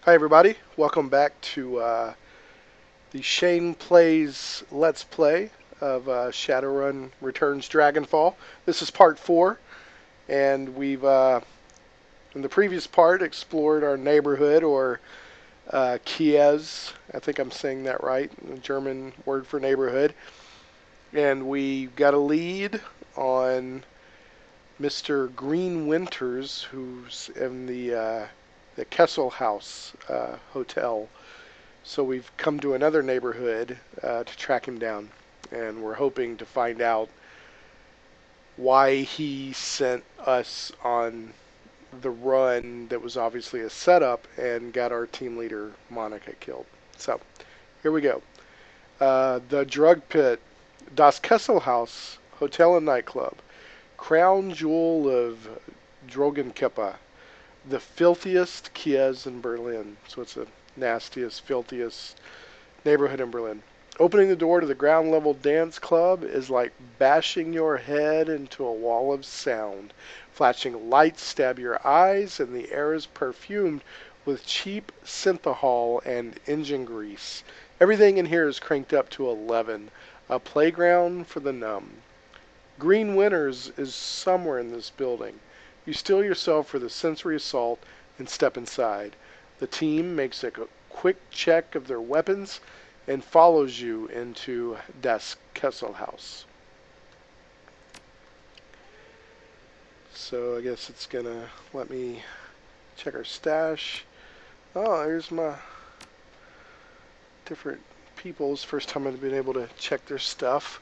Hi everybody, welcome back to the Shane Plays Let's Play of Shadowrun Returns Dragonfall. This is part 4, and we've, in the previous part, explored our neighborhood, or Kies, I think I'm saying that right, the German word for neighborhood, and we got a lead on Mr. Green Winters, who's in the Kesselhaus hotel. So we've come to another neighborhood to track him down, and we're hoping to find out why he sent us on the run that was obviously a setup and got our team leader Monica killed. So here we go. The Drug Pit, Das Kesselhaus Hotel and Nightclub, crown jewel of Drogenkippe, the filthiest Kies in Berlin. So it's the nastiest, filthiest neighborhood in Berlin. Opening the door to the ground level dance club is like bashing your head into a wall of sound. Flashing lights stab your eyes, and the air is perfumed with cheap synthahol and engine grease. Everything in here is cranked up to 11. A playground for the numb. Green Winters is somewhere in this building. You steel yourself for the sensory assault and step inside. The team makes a quick check of their weapons and follows you into Das Kesselhaus. So I guess it's gonna let me check our stash. Oh, here's my different people's first time I've been able to check their stuff.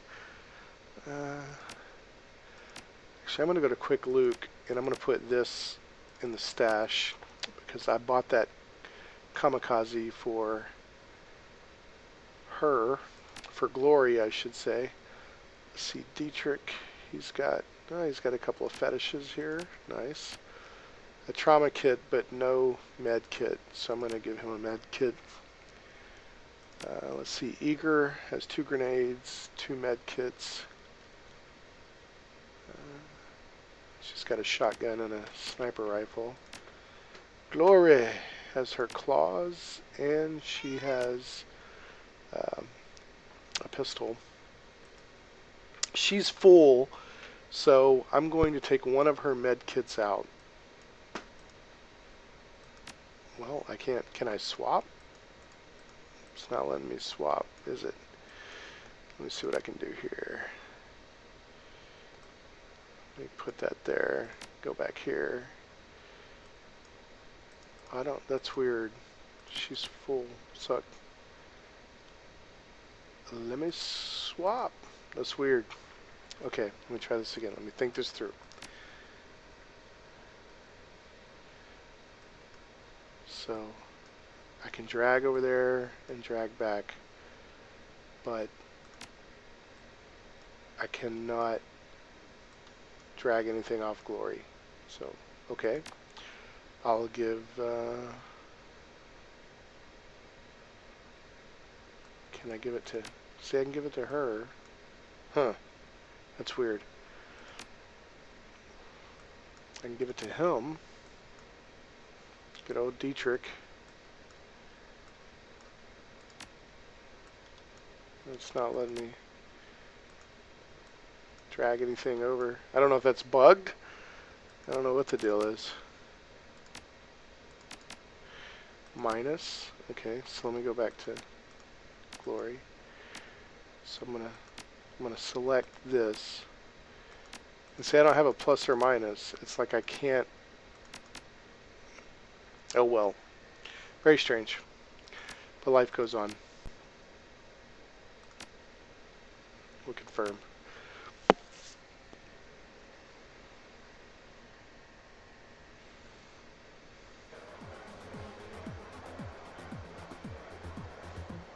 Actually, I'm gonna go to Quick Luke, and I'm going to put this in the stash because I bought that kamikaze for her, for Glory, I should say. Let's see, Dietrich, he's got a couple of fetishes here. Nice. A trauma kit, but no med kit, so I'm going to give him a med kit. Let's see, Eager has 2 grenades, 2 med kits. She's got a shotgun and a sniper rifle. Glory has her claws, and she has a pistol. She's full, so I'm going to take one of her med kits out. Well, I can't. Can I swap? It's not letting me swap, is it? Let me see what I can do here. Let me put that there. Go back here. That's weird. She's full. So let me swap. That's weird. Okay, let me try this again. Let me think this through. So I can drag over there and drag back, but I cannot drag anything off Glory. So, okay. I'll give, can I give it to, see, I can give it to her. Huh. That's weird. I can give it to him. Good old Dietrich. It's not letting me drag anything over. I don't know if that's bugged. I don't know what the deal is. Minus. Okay, so let me go back to Glory. So I'm gonna select this. And say I don't have a plus or minus. It's like I can't. Oh well. Very strange. But life goes on. We'll confirm.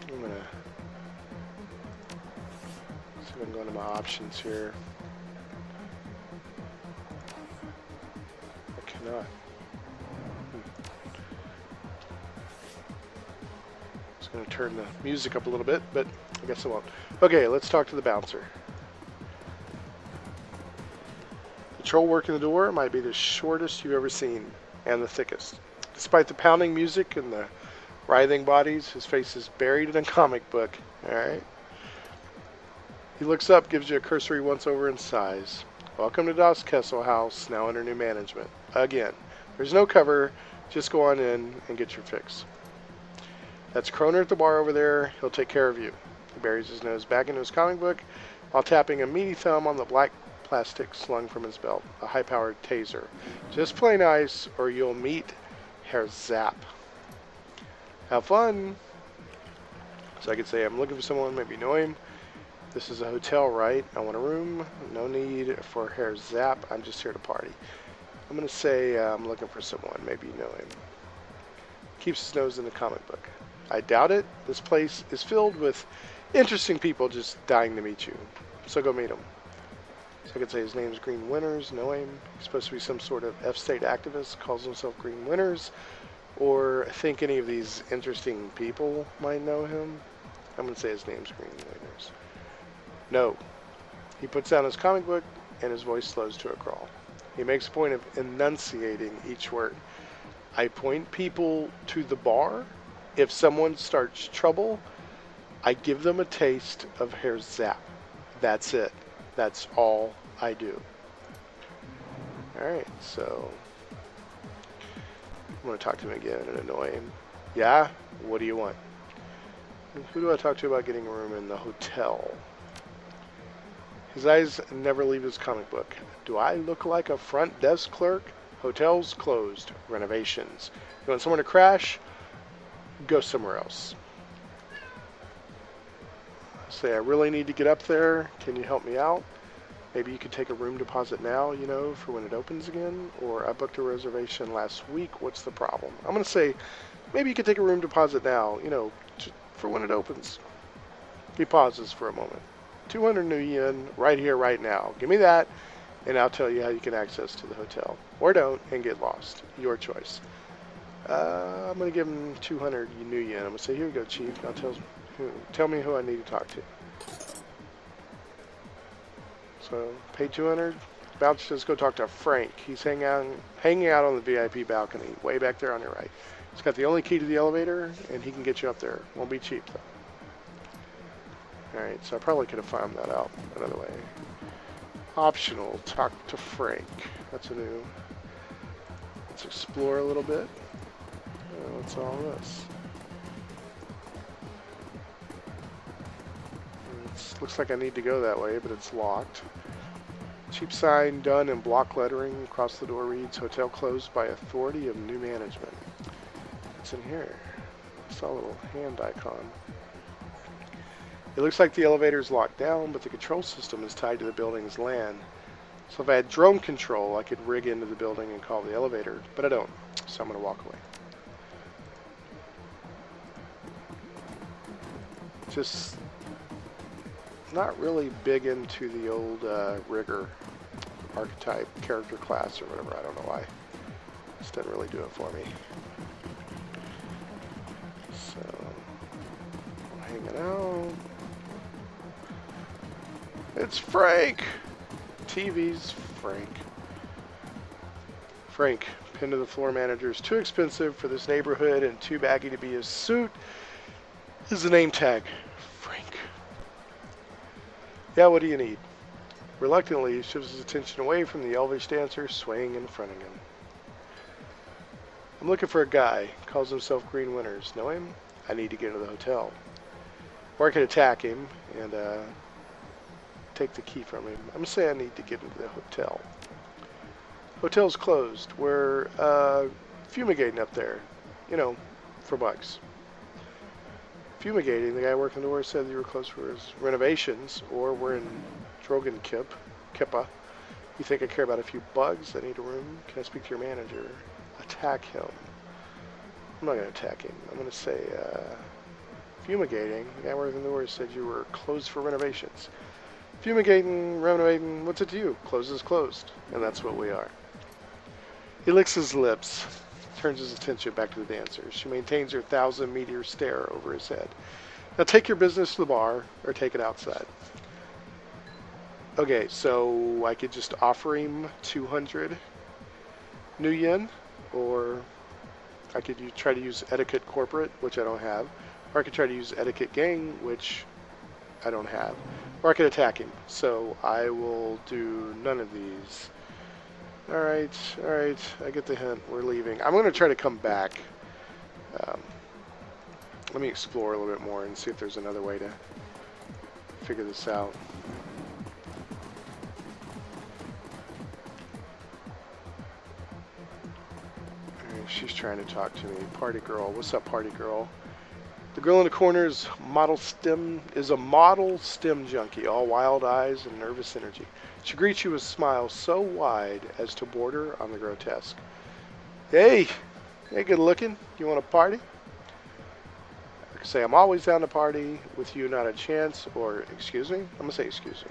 I'm gonna see if I can go into my options here. I cannot. Just gonna turn the music up a little bit, but I guess I won't. Okay, let's talk to the bouncer. The troll working the door might be the shortest you've ever seen, and the thickest. Despite the pounding music and the writhing bodies, his face is buried in a comic book. Alright. He looks up, gives you a cursory once-over and sighs. Welcome to Das Kesselhaus, now under new management. Again, there's no cover, just go on in and get your fix. That's Kroner at the bar over there, he'll take care of you. He buries his nose back into his comic book while tapping a meaty thumb on the black plastic slung from his belt, a high-powered taser. Just play nice or you'll meet Herr Zapp. Have fun! So I could say, I'm looking for someone, maybe know him. This is a hotel, right? I want a room. No need for Herr Zapp. I'm just here to party. I'm going to say I'm looking for someone. Maybe you know him. Keeps his nose in the comic book. I doubt it. This place is filled with interesting people just dying to meet you. So go meet him. So I could say his name's Green Winters. Know him. He's supposed to be some sort of F-state activist. Calls himself Green Winters. Or I think any of these interesting people might know him. I'm going to say his name's Green Winters. No. He puts down his comic book and his voice slows to a crawl. He makes a point of enunciating each word. I point people to the bar. If someone starts trouble, I give them a taste of Herr Zapp. That's it. That's all I do. Alright, so I'm going to talk to him again and annoy him. Yeah? What do you want? Who do I talk to about getting a room in the hotel? His eyes never leave his comic book. Do I look like a front desk clerk? Hotels closed. Renovations. You want someone to crash? Go somewhere else. Say, I really need to get up there. Can you help me out? Maybe you could take a room deposit now, you know, for when it opens again. Or I booked a reservation last week. What's the problem? I'm going to say, maybe you could take a room deposit now, you know, for when it opens. He pauses for a moment. 200 new yen right here, right now. Give me that, and I'll tell you how you can access to the hotel. Or don't, and get lost. Your choice. I'm going to give him 200 new yen. I'm going to say, here you go, Chief. Now tell me who I need to talk to. So, pay 200. About to just go talk to Frank. He's hanging out on the VIP balcony, way back there on your right. He's got the only key to the elevator, and he can get you up there. Won't be cheap, though. Alright, so I probably could have found that out another way. Optional, talk to Frank. That's a new... Let's explore a little bit. What's all this? Looks like I need to go that way, but it's locked. Cheap sign done in block lettering across the door reads, Hotel closed by authority of new management. What's in here? I saw a little hand icon. It looks like the elevator is locked down, but the control system is tied to the building's LAN. So if I had drone control, I could rig into the building and call the elevator, but I don't, so I'm going to walk away. Just not really big into the old rigger archetype character class or whatever. I don't know why. This doesn't really do it for me. So, hanging out. It's Frank! TV's Frank. Frank, pinned to the floor manager, is too expensive for this neighborhood and too baggy to be his suit. This is the name tag. Frank. Yeah, what do you need? Reluctantly, he shifts his attention away from the elvish dancer swaying in front of him. I'm looking for a guy. Calls himself Green Winters. Know him? I need to get into the hotel. Or I could attack him and take the key from him. I'm going to say I need to get into the hotel. Hotel's closed. We're fumigating up there. You know, for bugs. Fumigating. The guy working the door said you were closed for his renovations, or we're in Kippa. You think I care about a few bugs? I need a room. Can I speak to your manager? Attack him. I'm not going to attack him. I'm going to say, fumigating. The guy working the door said you were closed for renovations. Fumigating, renovating, what's it to you? Closed is closed. And that's what we are. He licks his lips. Turns his attention back to the dancer. She maintains her 1,000-meter stare over his head. Now take your business to the bar, or take it outside. Okay, so I could just offer him 200 new yen, or I could try to use etiquette corporate, which I don't have. Or I could try to use etiquette gang, which I don't have. Or I could attack him. So I will do none of these. Alright, I get the hint. We're leaving. I'm going to try to come back. Let me explore a little bit more and see if there's another way to figure this out. Alright, she's trying to talk to me. Party girl. What's up, party girl? The girl in the corner is a model STEM junkie, all wild eyes and nervous energy. She greets you with smiles so wide as to border on the grotesque. Hey, good looking. You want to party? I can say I'm always down to party with you, not a chance. Or excuse me. I'm gonna say excuse me.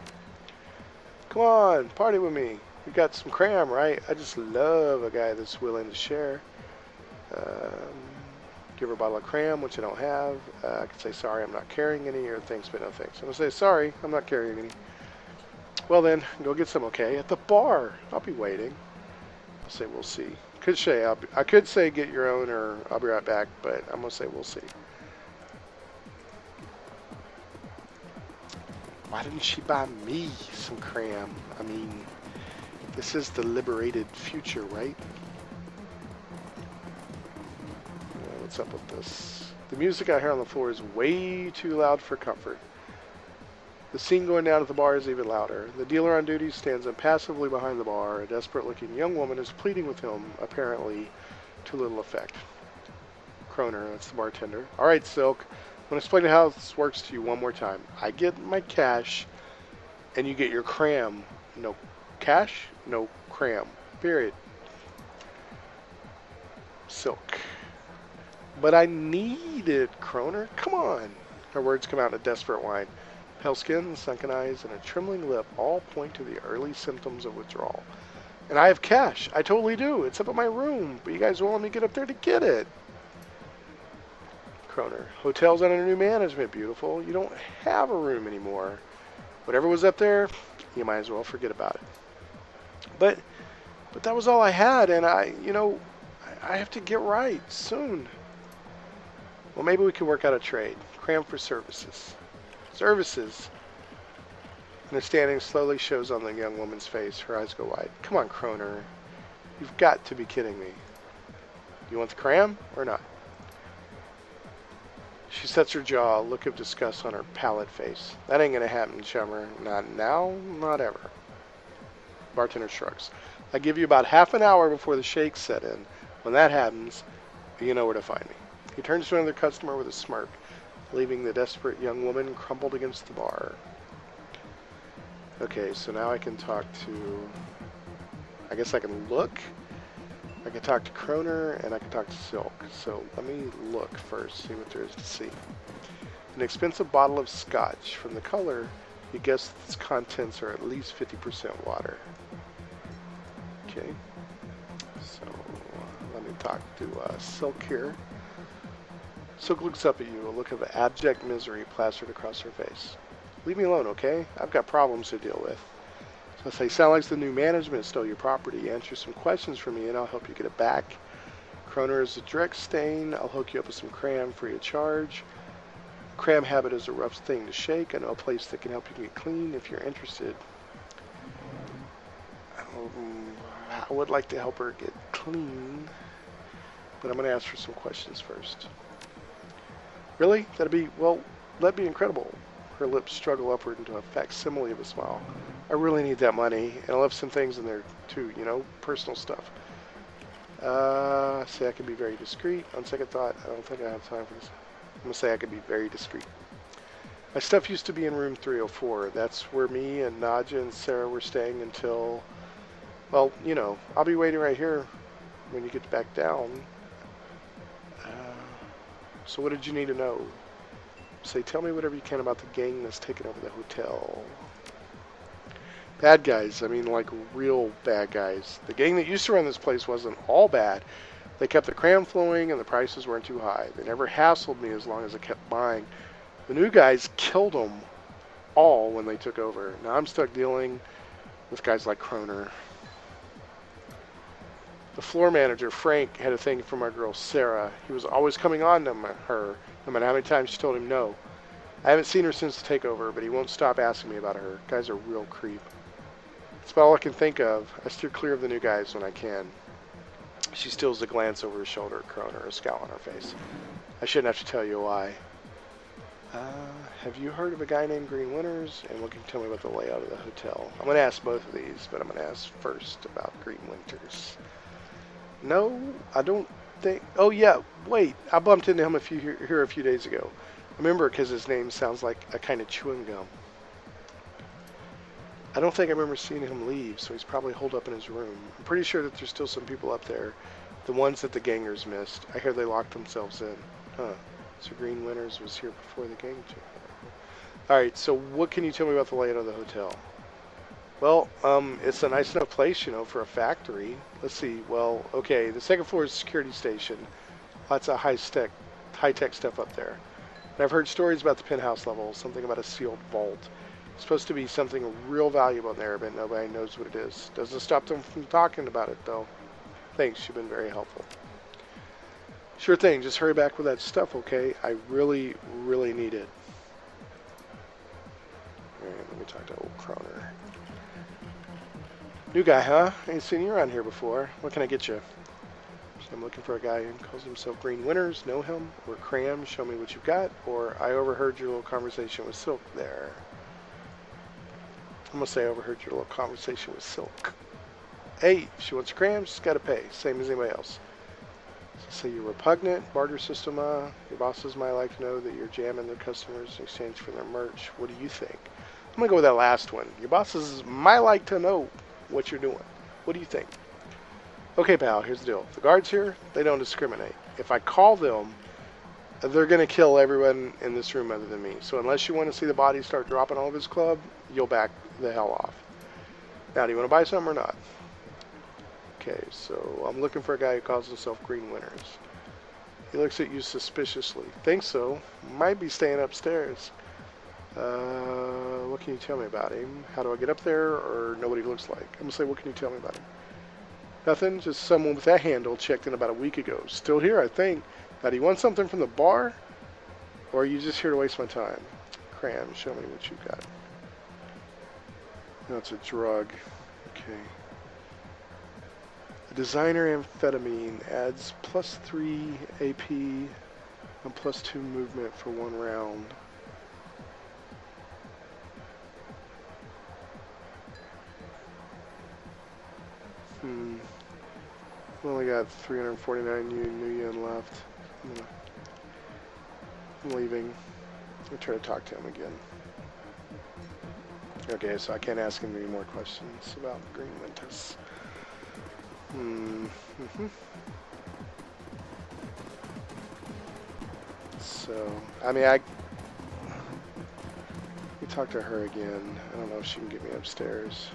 Come on, party with me. You got some cram, right? I just love a guy that's willing to share. Give her a bottle of cram, which I don't have. I can say, sorry, I'm not carrying any, or thanks, but no thanks. I'm going to say, sorry, I'm not carrying any. Well then, go get some, okay? At the bar. I'll be waiting. I'll say, we'll see. I could say, get your own, or I'll be right back, but I'm going to say, we'll see. Why didn't she buy me some cram? I mean, this is the liberated future, right? What's up with this? The music I hear on the floor is way too loud for comfort. The scene going down at the bar is even louder. The dealer on duty stands impassively behind the bar. A desperate-looking young woman is pleading with him, apparently to little effect. Kroner, that's the bartender. All right, Silk. I'm going to explain how this works to you one more time. I get my cash, and you get your cram. No cash, no cram. Period. Silk. But I need it, Kroner. Come on. Her words come out in a desperate whine. Pale skin, sunken eyes, and a trembling lip all point to the early symptoms of withdrawal. And I have cash. I totally do. It's up in my room. But you guys won't let me get up there to get it. Kroner. Hotel's under new management, beautiful. You don't have a room anymore. Whatever was up there, you might as well forget about it. But that was all I had, and I have to get right soon. Well, maybe we could work out a trade. Cram for services. Services. Understanding slowly shows on the young woman's face. Her eyes go wide. Come on, Kroner. You've got to be kidding me. You want the cram or not? She sets her jaw, a look of disgust on her pallid face. That ain't gonna happen, chummer. Not now, not ever. Bartender shrugs. I give you about half an hour before the shakes set in. When that happens, you know where to find me. He turns to another customer with a smirk, leaving the desperate young woman crumpled against the bar. Okay, so now I can talk to... I guess I can look. I can talk to Kroner, and I can talk to Silk. So let me look first, see what there is to see. An expensive bottle of scotch. From the color, you guess its contents are at least 50% water. Okay. So let me talk to Silk here. Silk looks up at you, a look of abject misery plastered across her face. Leave me alone, okay? I've got problems to deal with. So I say, sound like the new management stole your property. Answer some questions for me and I'll help you get it back. Kroner is a direct stain. I'll hook you up with some cram free of charge. Cram habit is a rough thing to shake. I know a place that can help you get clean if you're interested. I would like to help her get clean, but I'm going to ask her some questions first. Really? That'd be incredible. Her lips struggle upward into a facsimile of a smile. I really need that money, and I left some things in there too, personal stuff. Say I can be very discreet. On second thought, I don't think I have time for this. I'm going to say I can be very discreet. My stuff used to be in room 304. That's where me and Nadja and Sarah were staying until, well, I'll be waiting right here when you get back down. So what did you need to know? Say, tell me whatever you can about the gang that's taken over the hotel. Bad guys, I mean like real bad guys. The gang that used to run this place wasn't all bad. They kept the cram flowing and the prices weren't too high. They never hassled me as long as I kept buying. The new guys killed them all when they took over. Now I'm stuck dealing with guys like Kroner. The floor manager, Frank, had a thing for my girl, Sarah. He was always coming on to her, no matter how many times she told him no. I haven't seen her since the takeover, but he won't stop asking me about her. Guy's a real creep. That's about all I can think of. I steer clear of the new guys when I can. She steals a glance over her shoulder at Kroner, a scowl on her face. I shouldn't have to tell you why. Have you heard of a guy named Green Winters? And what can you tell me about the layout of the hotel? I'm going to ask both of these, but I'm going to ask first about Green Winters. No, I don't think... Oh, yeah, wait. I bumped into him here a few days ago. I remember because his name sounds like a kind of chewing gum. I don't think I remember seeing him leave, so he's probably holed up in his room. I'm pretty sure that there's still some people up there. The ones that the gangers missed. I hear they locked themselves in. Huh. So Green Winters was here before the gang took over. Alright, so what can you tell me about the layout of the hotel? Well, it's a nice enough place, you know, for a factory. Let's see. Well, okay, the second floor is a security station. Lots of high-tech stuff up there. And I've heard stories about the penthouse level, something about a sealed vault. It's supposed to be something real valuable in there, but nobody knows what it is. Doesn't stop them from talking about it, though. Thanks, you've been very helpful. Sure thing, just hurry back with that stuff, okay? I really, really need it. Alright, let me talk to old Kroner. New guy, huh? Ain't seen you around here before. What can I get you? So I'm looking for a guy who calls himself Green Winters. Know him? Or Cram, show me what you've got. Or I overheard your little conversation with Silk there. I'm going to say I overheard your little conversation with Silk. Hey, if she wants Cram, she's got to pay. Same as anybody else. So you're repugnant, barter system, your bosses might like to know that you're jamming their customers in exchange for their merch. What do you think? I'm going to go with that last one. Your bosses might like to know what you're doing. What do you think? Okay, pal, here's the deal. The guards here, they don't discriminate. If I call them, they're going to kill everyone in this room other than me. So unless you want to see the bodies start dropping all over his club, you'll back the hell off. Now, do you want to buy some or not? Okay, so I'm looking for a guy who calls himself Green Winters. He looks at you suspiciously. Think so. Might be staying upstairs. What can you tell me about him? How do I get up there, or know what he looks like? I'm going to say, what can you tell me about him? Nothing, just someone with that handle checked in about a week ago. Still here, I think. Now, do you want something from the bar? Or are you just here to waste my time? Cram, show me what you've got. No, it's a drug. Okay. A designer amphetamine adds +3 AP and +2 movement for 1 round. We only got 349 new yen left. I'm leaving. I'll try to talk to him again. Okay, so I can't ask him any more questions about Green Winters. So, I mean, let me talk to her again. I don't know if she can get me upstairs.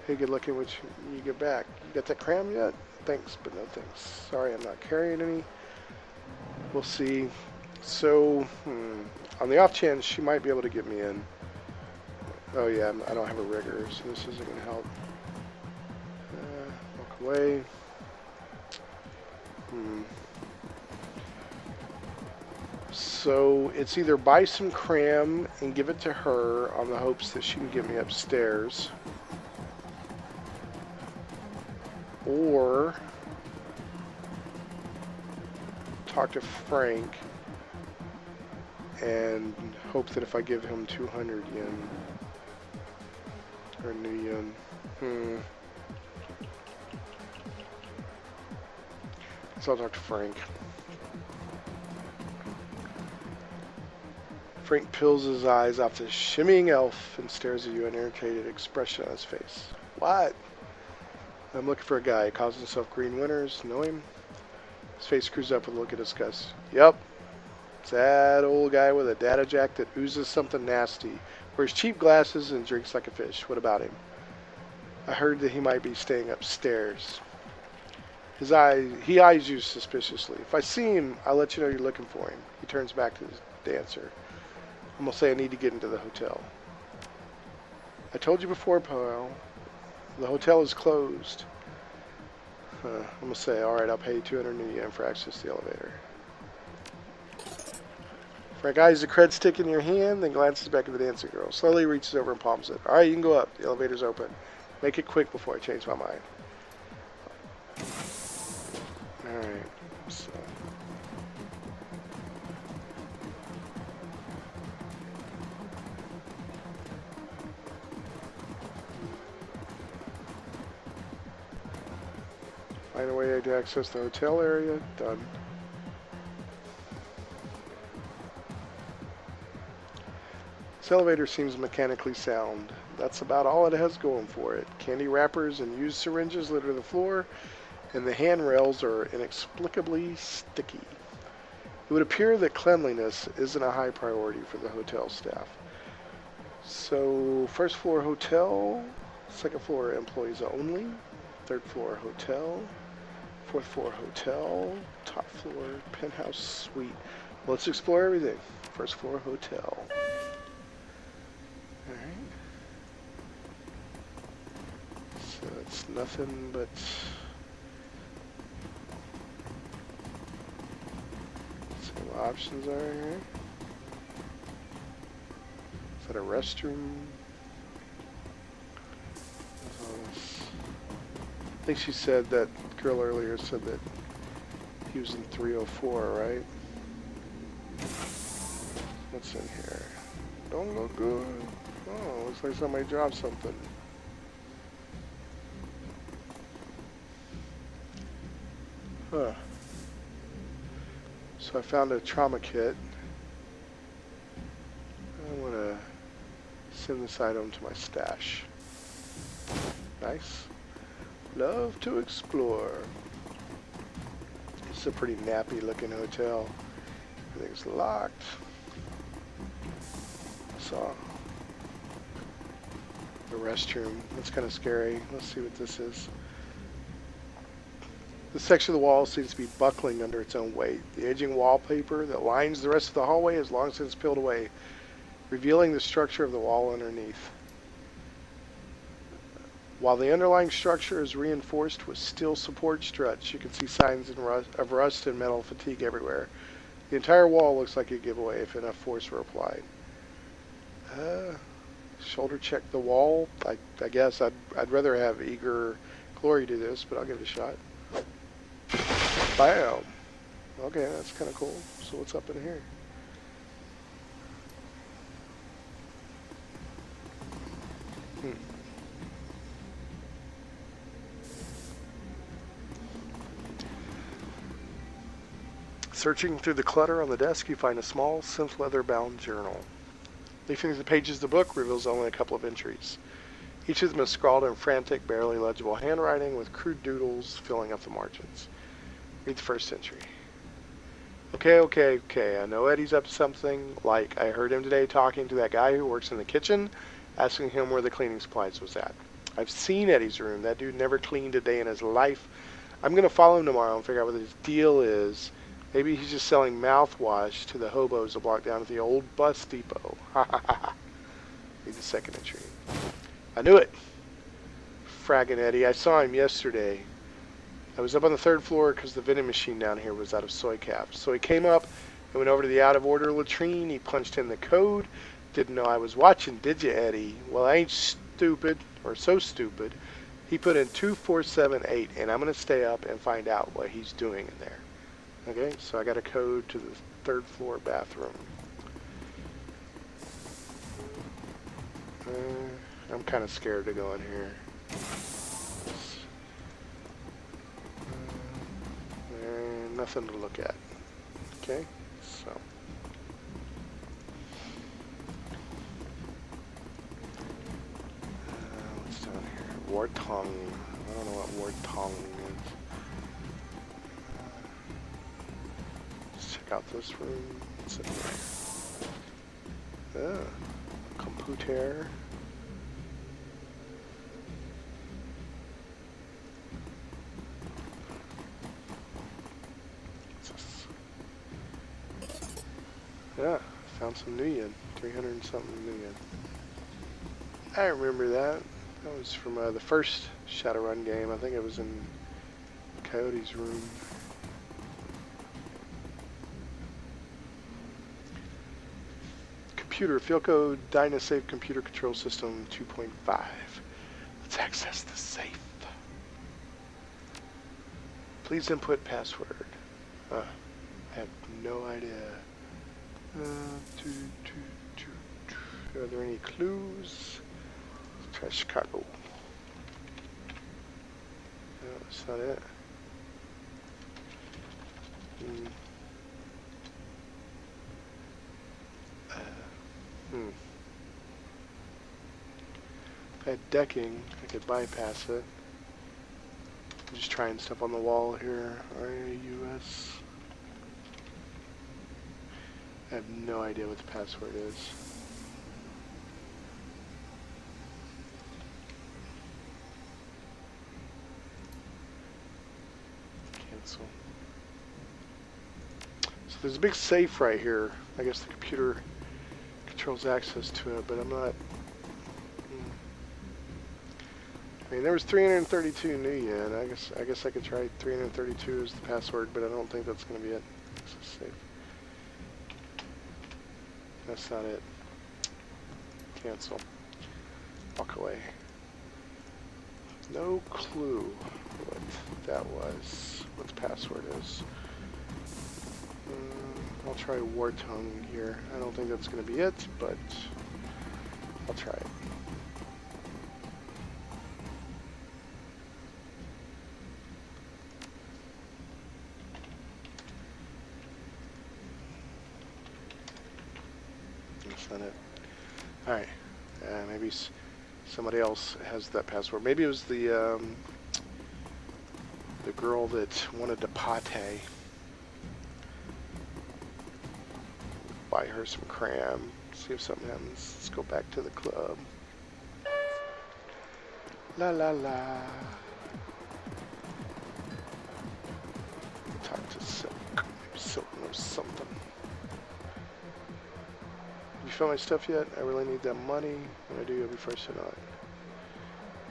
Hey, good looking when you get back. You got that cram yet? Thanks, but no thanks. Sorry, I'm not carrying any. We'll see. So, on the off chance, she might be able to get me in. Oh yeah, I don't have a rigger, so this isn't going to help. Walk away. So, it's either buy some cram and give it to her on the hopes that she can get me upstairs. Or talk to Frank and hope that if I give him 200 yen or new yen, so I'll talk to Frank. Frank peels his eyes off the shimmying elf and stares at you, an irritated expression on his face. What? I'm looking for a guy. He calls himself Green Winters. Know him? His face screws up with a look of disgust. Yep. It's that old guy with a data jack that oozes something nasty. Wears cheap glasses and drinks like a fish. What about him? I heard that he might be staying upstairs. He eyes you suspiciously. If I see him, I'll let you know you're looking for him. He turns back to his dancer. I'm going to say I need to get into the hotel. I told you before, pal. The hotel is closed. I'm going to say, alright, I'll pay you 200 new yen for access to the elevator. Frank eyes the cred stick in your hand, then glances back at the dancing girl. Slowly reaches over and palms it. Alright, you can go up. The elevator's open. Make it quick before I change my mind. Alright, so... Find a way to access the hotel area. Done. This elevator seems mechanically sound. That's about all it has going for it. Candy wrappers and used syringes litter the floor, and the handrails are inexplicably sticky. It would appear that cleanliness isn't a high priority for the hotel staff. So, first floor hotel, second floor employees only, third floor hotel, fourth floor hotel, top floor penthouse suite. Let's explore everything. First floor hotel. Alright. So it's nothing but see what options are here. Is that a restroom? I think she said that girl earlier said that he was in 304, right? What's in here? Don't look good. Oh, looks like somebody dropped something. Huh. So I found a trauma kit. I want to send this item to my stash. Nice. Love to explore. It's a pretty nappy looking hotel. Everything's locked. Saw the restroom. That's kind of scary. Let's see what this is. This section of the wall seems to be buckling under its own weight. The aging wallpaper that lines the rest of the hallway has long since peeled away, revealing the structure of the wall underneath. While the underlying structure is reinforced with steel support struts, you can see signs of rust and metal fatigue everywhere. The entire wall looks like a giveaway if enough force were applied. Shoulder check the wall. I guess I'd rather have Eager Glory do this, but I'll give it a shot. Bam! Okay, that's kind of cool. So what's up in here? Searching through the clutter on the desk, you find a small, synth leather-bound journal. Leafing through the pages of the book reveals only a couple of entries. Each of them is scrawled in frantic, barely legible handwriting with crude doodles filling up the margins. Read the first entry. Okay. I know Eddie's up to something. Like, I heard him today talking to that guy who works in the kitchen, asking him where the cleaning supplies was at. I've seen Eddie's room. That dude never cleaned a day in his life. I'm going to follow him tomorrow and figure out what his deal is. Maybe he's just selling mouthwash to the hobos a block down at the old bus depot. Ha ha ha. Read the second entry. I knew it. Fragging Eddie. I saw him yesterday. I was up on the third floor because the vending machine down here was out of soy caps. So he came up and went over to the out-of-order latrine. He punched in the code. Didn't know I was watching, did you, Eddie? Well, I ain't stupid, or so stupid. He put in 2478, and I'm going to stay up and find out what he's doing in there. Okay, so I got a code to the third floor bathroom. I'm kind of scared to go in here. Nothing to look at. Okay, so. What's down here? Wartong. I don't know what Wartong is. Let's check out this room. What's in here? Computer. Yeah, found some new yen. 300 and something new yen. I remember that. That was from the first Shadowrun game. I think it was in Coyote's room. Computer, Philco Dynasafe Computer Control System 2.5. Let's access the safe. Please input password. I have no idea. Are there any clues? Let's try Chicago. No, that's not it. If I had decking, I could bypass it. I'm just trying stuff on the wall here. RAUS. I have no idea what the password is. Cancel. So there's a big safe right here. I guess the computer controls access to it, but I'm not. I mean, there was 332 new yen. I guess I could try 332 as the password, but I don't think that's going to be it. Access safe. That's not it. Cancel. Walk away. No clue what that was. What the password is. I'll try Wartongue here. I don't think that's going to be it, but I'll try it. That's not it. Alright. Maybe somebody else has that password. Maybe it was the girl that wanted to pate. Buy her some cram. See if something happens. Let's go back to the club. La la la. Talk to Silk. Maybe Silk knows something. You found my stuff yet? I really need that money. When I do, you'll be first to know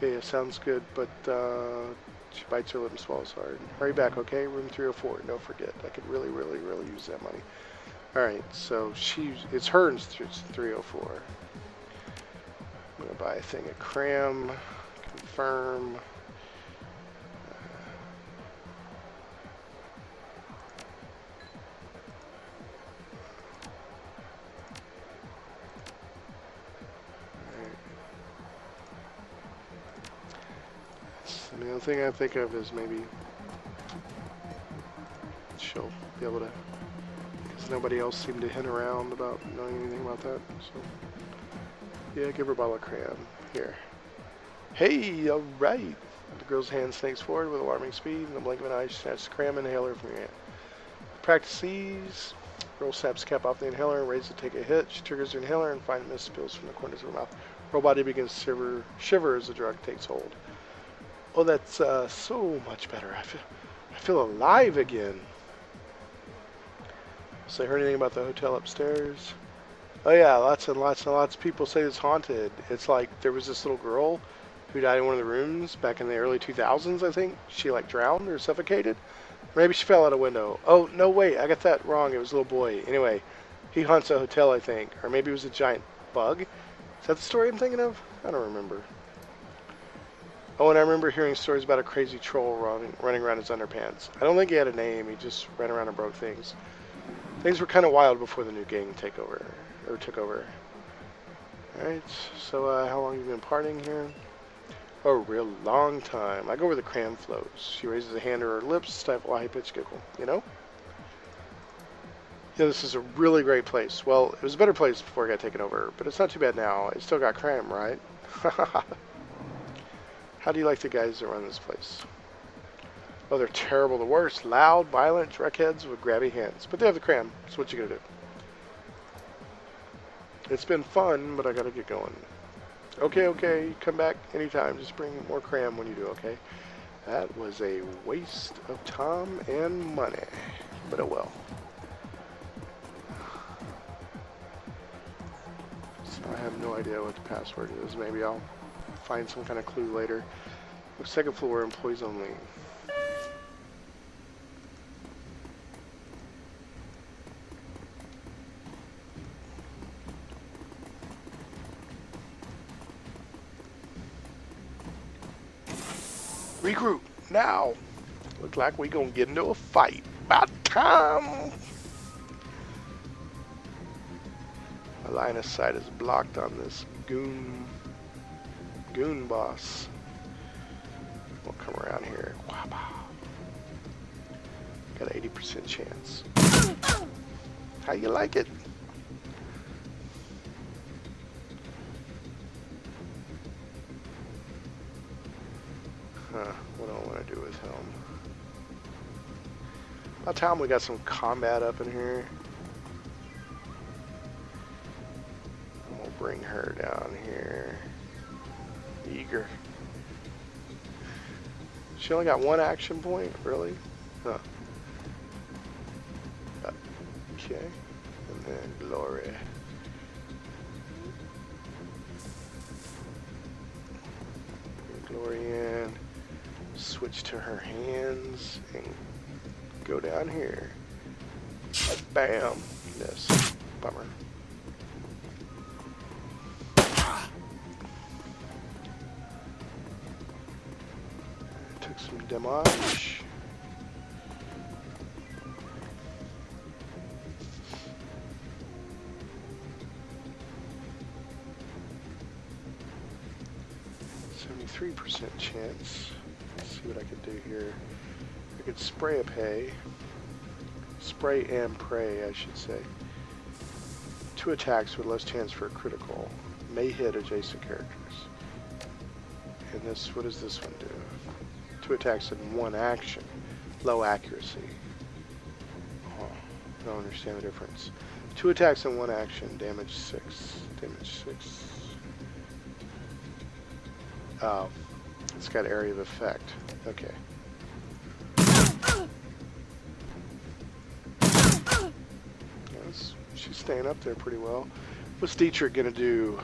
it. Yeah, sounds good, but she bites her lip and swallows hard. Hurry back, okay? Room 304. Don't forget. I could really use that money. Alright, so it's her in 304. I'm going to buy a thing of cram. Confirm. I mean, the thing I think of is maybe she'll be able to, because nobody else seemed to hint around about knowing anything about that. So, yeah, give her a bottle of cram. Here. Hey, alright. The girl's hand snakes forward with alarming speed. In the blink of an eye, she snatches the cram inhaler from your hand. Practice these. Girl snaps the cap off the inhaler and raises to take a hit. She triggers her inhaler and fine mist spills from the corners of her mouth. Her body begins to shiver as the drug takes hold. Oh, that's so much better. I feel alive again. So I heard anything about the hotel upstairs? Oh yeah, lots and lots of people say it's haunted. It's like there was this little girl who died in one of the rooms back in the early 2000s, I think. She like drowned or suffocated. Maybe she fell out a window. Oh, no, wait, I got that wrong. It was a little boy. Anyway, he haunts a hotel, I think. Or maybe it was a giant bug. Is that the story I'm thinking of? I don't remember. Oh, and I remember hearing stories about a crazy troll running around his underpants. I don't think he had a name. He just ran around and broke things. Things were kind of wild before the new gang took over. Alright, so how long have you been partying here? Oh, a real long time. I go where the cram flows. She raises a hand to her lips, stifle a high-pitched giggle. You know? Yeah, this is a really great place. Well, it was a better place before it got taken over, but it's not too bad now. It's still got cram, right? How do you like the guys that run this place? Oh, they're terrible. The worst. Loud, violent, dreckheads with grabby hands. But they have the cram. So what you gonna do? It's been fun, but I gotta get going. Okay. Come back anytime. Just bring more cram when you do, okay? That was a waste of time and money. But oh well. So I have no idea what the password is. Maybe I'll find some kind of clue later. The second floor, employees only. Regroup now. Look like we gonna get into a fight. About time. My line of sight is blocked on this goon boss. We'll come around here. Got an 80% chance. How you like it? What do I want to do with him? About time we got some combat up in here. And we'll bring her down here. Eager. She only got one action point? Really? Huh. Okay. And then Glory. Glory in. Switch to her hands and go down here. Bam! Miss. Bummer. Took some damage. %, chance. Let's see what I could do here. I could spray and pray, I should say. 2 attacks with less chance for a critical. May hit adjacent characters. And this, what does this one do? 2 attacks in 1 action. Low accuracy. Oh, I don't understand the difference. 2 attacks in 1 action. Damage 6. Damage 6. Oh, it's got area of effect. Okay. Yes, she's staying up there pretty well. What's Dietrich gonna do?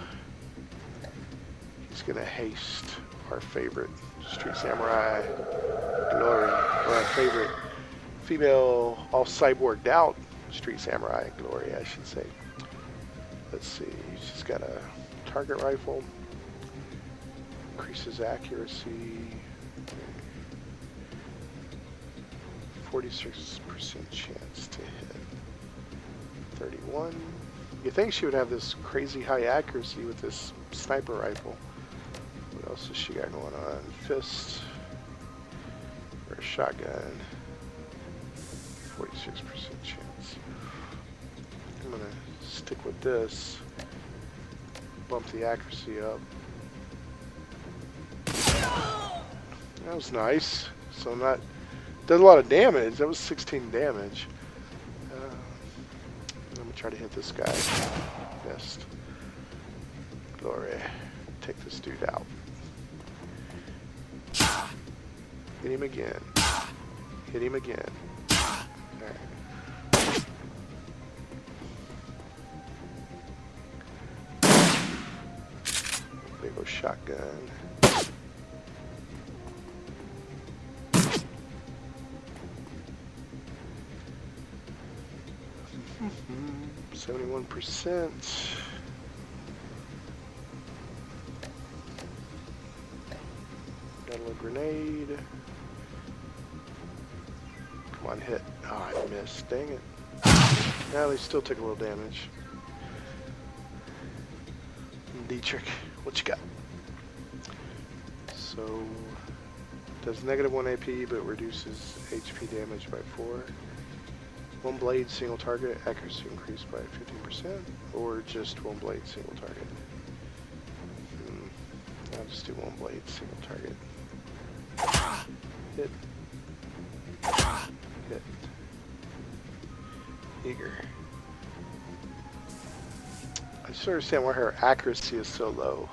He's gonna haste our favorite street samurai, Glory, or our favorite female, all cyborged out street samurai, Glory, I should say. Let's see. She's got a target rifle. Increases accuracy. 46% chance to hit. 31. You think she would have this crazy high accuracy with this sniper rifle. What else has she got going on? Fist. Or a shotgun. 46% chance. I'm gonna stick with this. Bump the accuracy up. That was nice. So not does a lot of damage. That was 16 damage. I'm gonna try to hit this guy. Missed. Glory. Take this dude out. Hit him again. Hit him again. Alright. Big old shotgun. 71%. Got a little grenade. Come on, hit. Oh, I missed. Dang it. Now they still took a little damage. Dietrich, what you got? So, does -1 AP, but reduces HP damage by 4. 1 blade, single target, accuracy increased by 15%, or just 1 blade, single target. I'll just do 1 blade, single target. Hit. Hit. Eager. I just don't understand why her accuracy is so low,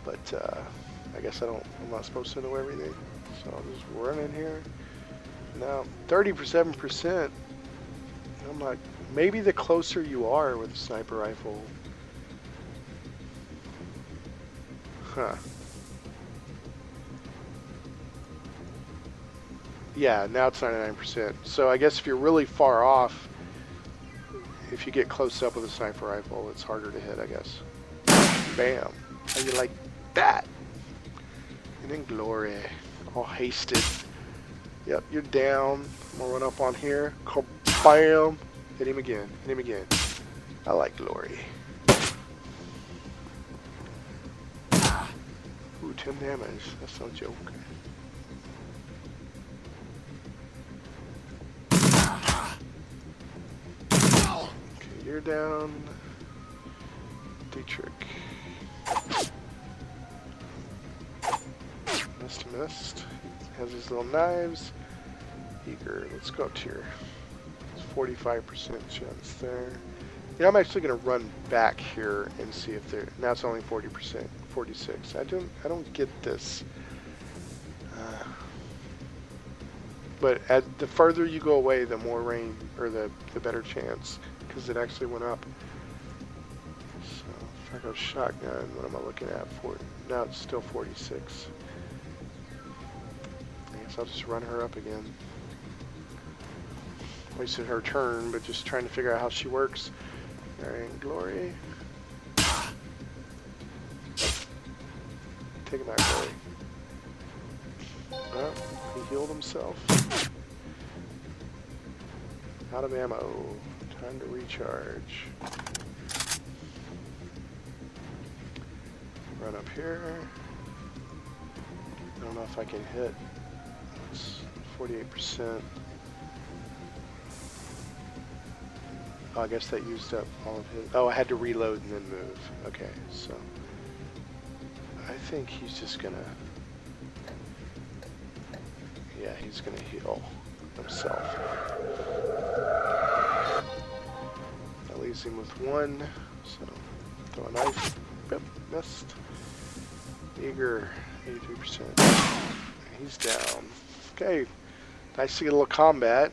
but I guess I'm not supposed to know everything, so I'll just run in here. Now, 37%. I'm like, maybe the closer you are with a sniper rifle. Huh. Yeah, now it's 99%. So I guess if you're really far off, if you get close up with a sniper rifle, it's harder to hit, I guess. Bam. How you like that? And then glory. All hasted. Yep, you're down. I'm gonna run up on here. Bam. Hit him again. Hit him again. I like glory. Ooh, 10 damage. That's no joke. Okay, you're down. Dietrich. Missed. He has his little knives. Eager. Let's go up to your 45% chance there. You know, I'm actually going to run back here and see if there. Now it's only 40%, 46. I don't get this. But the further you go away, the more rain, or the better chance, because it actually went up. So if I go shotgun, what am I looking at for? Now it's still 46. I guess I'll just run her up again. Wasted her turn, but just trying to figure out how she works. Alright, glory. Take him out, glory. Oh, he healed himself. Out of ammo. Time to recharge. Run up here. I don't know if I can hit. It's 48%. Oh, I guess that used up all of his. Oh, I had to reload and then move. Okay, so I think he's just gonna. Yeah, he's gonna heal himself. That leaves him with one. So throw a knife. Yep, missed. Eager, 83%. He's down. Okay, nice to get a little combat.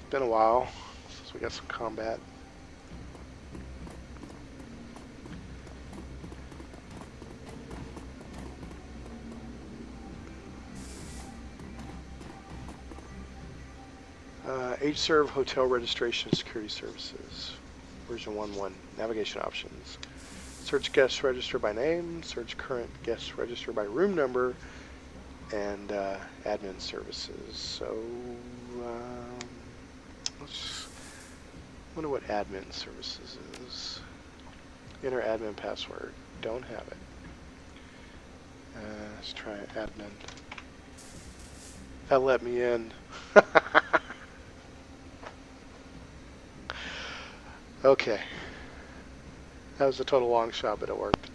Been a while since we got some combat. H-Serve Hotel Registration Security Services, version 1.1. Navigation options. Search guest register by name, search current guest register by room number, and admin services. So, let's wonder what admin services is. Enter admin password. Don't have it. Let's try admin. That let me in. Okay. That was a total long shot, but it worked.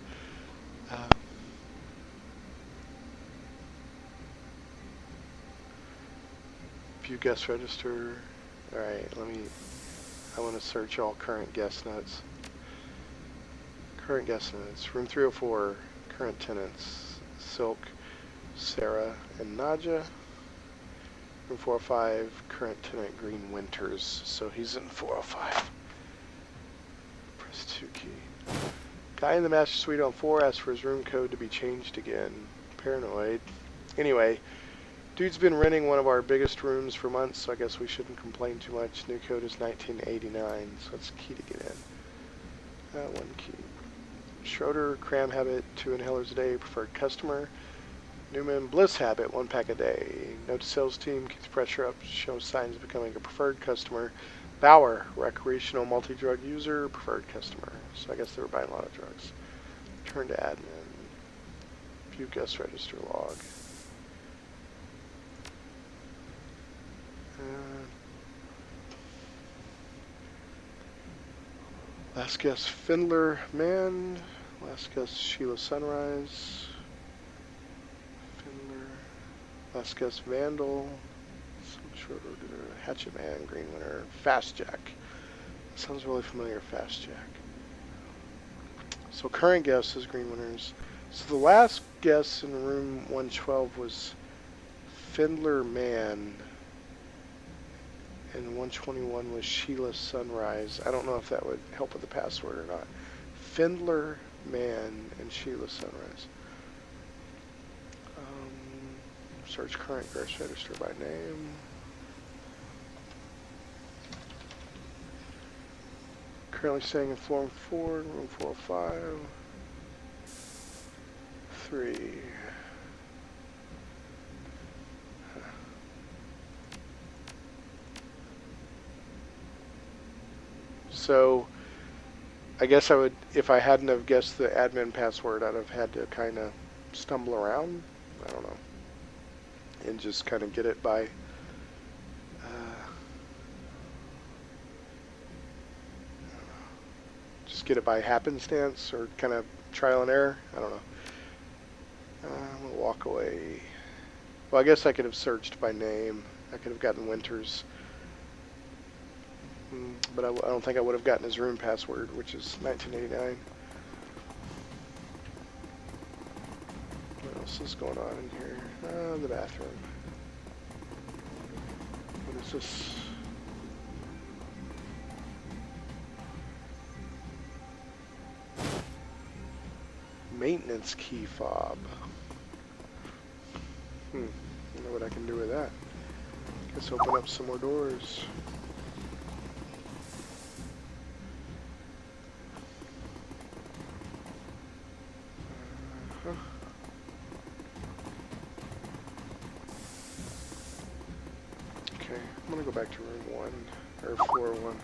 View guest register. Alright, I want to search all current guest notes. Current guest notes. Room 304, current tenants. Silk, Sarah, and Nadja. Room 405, current tenant Green Winters. So he's in 405. Press 2 key. Guy in the master suite on 4 asked for his room code to be changed again. Paranoid. Anyway, dude's been renting one of our biggest rooms for months, so I guess we shouldn't complain too much. New code is 1989, so it's key to get in. 1 key. Schroeder, cram habit, 2 inhalers a day, preferred customer. Newman, bliss habit, 1 pack a day. Note to sales team, keep the pressure up, show signs of becoming a preferred customer. Bauer, recreational multi-drug user, preferred customer. So I guess they were buying a lot of drugs. Turn to admin. View guest register log. Last guest Findler Man. Last guest Sheila Sunrise. Findler. Last guest Vandal. Hatchet Man, Green Winter, Fast Jack. Sounds really familiar, Fast Jack. So current guest is Green Winners. So the last guest in room 112 was Findler Man. And 121 was Sheila Sunrise. I don't know if that would help with the password or not. Findler Man and Sheila Sunrise. Search current gross register by name. Currently staying in Floor 4, room 405. 3. So, I guess I would, if I hadn't have guessed the admin password, I'd have had to kind of stumble around. I don't know. And just kind of get it by just get it by happenstance or kind of trial and error. I don't know. I'm gonna walk away. Well, I guess I could have searched by name. I could have gotten Winters, but I don't think I would have gotten his room password, which is 1989. What else is going on in here? The bathroom. What is this? Maintenance key fob. I don't know what I can do with that. Guess open up some more doors. Okay, I'm gonna go back to room 1, or floor 1.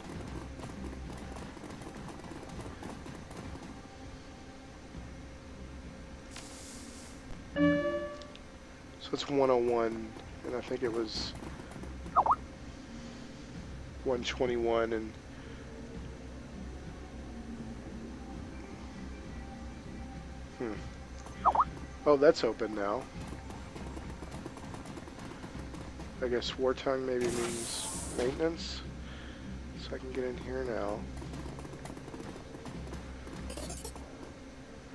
So it's 101, and I think it was 121, and oh, that's open now. I guess wartime maybe means maintenance, so I can get in here now.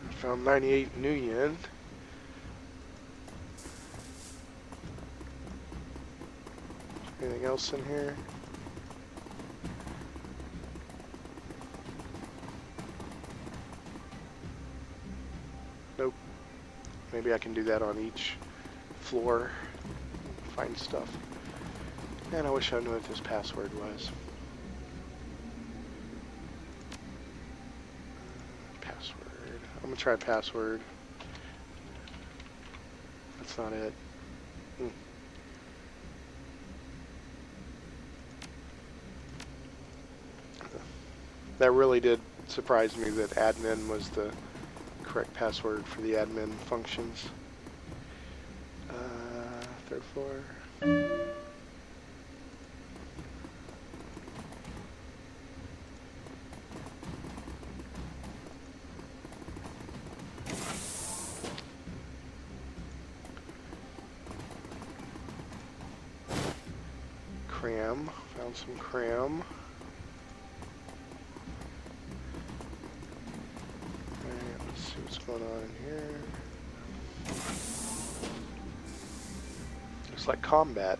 I found 98 new yen. Anything else in here? Nope. Maybe I can do that on each floor. Find stuff. Man, I wish I knew what this password was. Password. I'm gonna try password. That's not it. That really did surprise me that admin was the correct password for the admin functions. Third floor. Cram. Found some cram. What's going on in here? Looks like combat.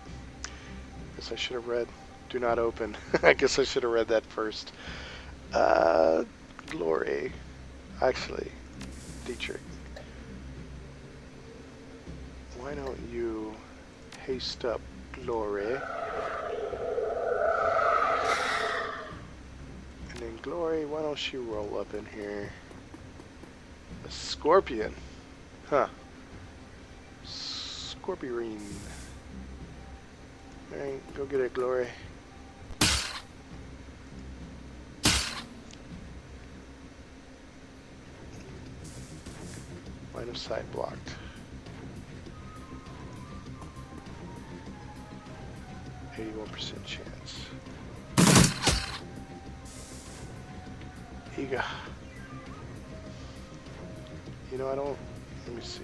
Guess I should have read do not open. I guess I should have read that first. Glory. Actually, Dietrich. Why don't you haste up Glory? And then Glory, why don't you roll up in here? A scorpion. Huh. Scorpion. Alright, go get it, Glory. Line of sight blocked. %81 chance. Ega. You know, I don't... Let me see.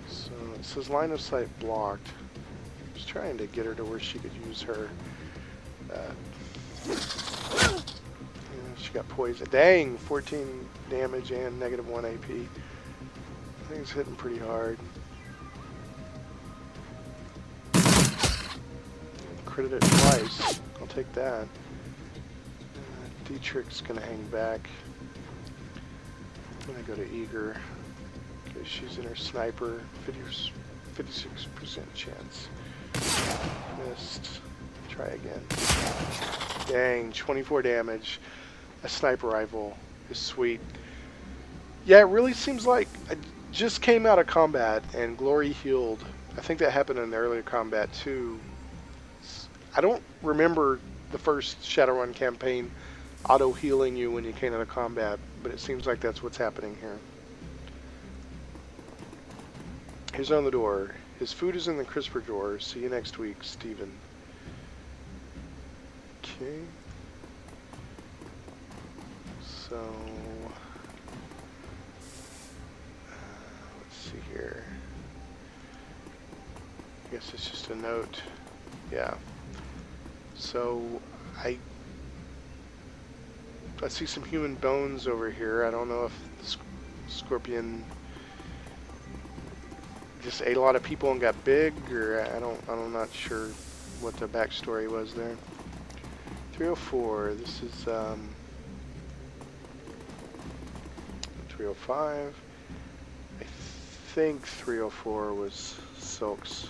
So, it says line of sight blocked. I was trying to get her to where she could use her... she got poisoned. Dang! 14 damage and -1 AP. I think it's hitting pretty hard. Critted it twice. I'll take that. Dietrich's gonna hang back. I'm gonna go to Eager. Okay, she's in her sniper. 56% chance. Missed. Try again. Dang, 24 damage. A sniper rifle is sweet. Yeah, it really seems like I just came out of combat and Glory healed. I think that happened in the earlier combat too. I don't remember the first Shadowrun campaign auto-healing you when you came out of combat, but it seems like that's what's happening here. Here's on the door. His food is in the crisper drawer. See you next week, Steven. Okay. So, let's see here. I guess it's just a note. Yeah. So, I see some human bones over here. I don't know if the scorpion just ate a lot of people and got big, or I'm not sure what the backstory was there. 304. This is 305. I think 304 was Silk's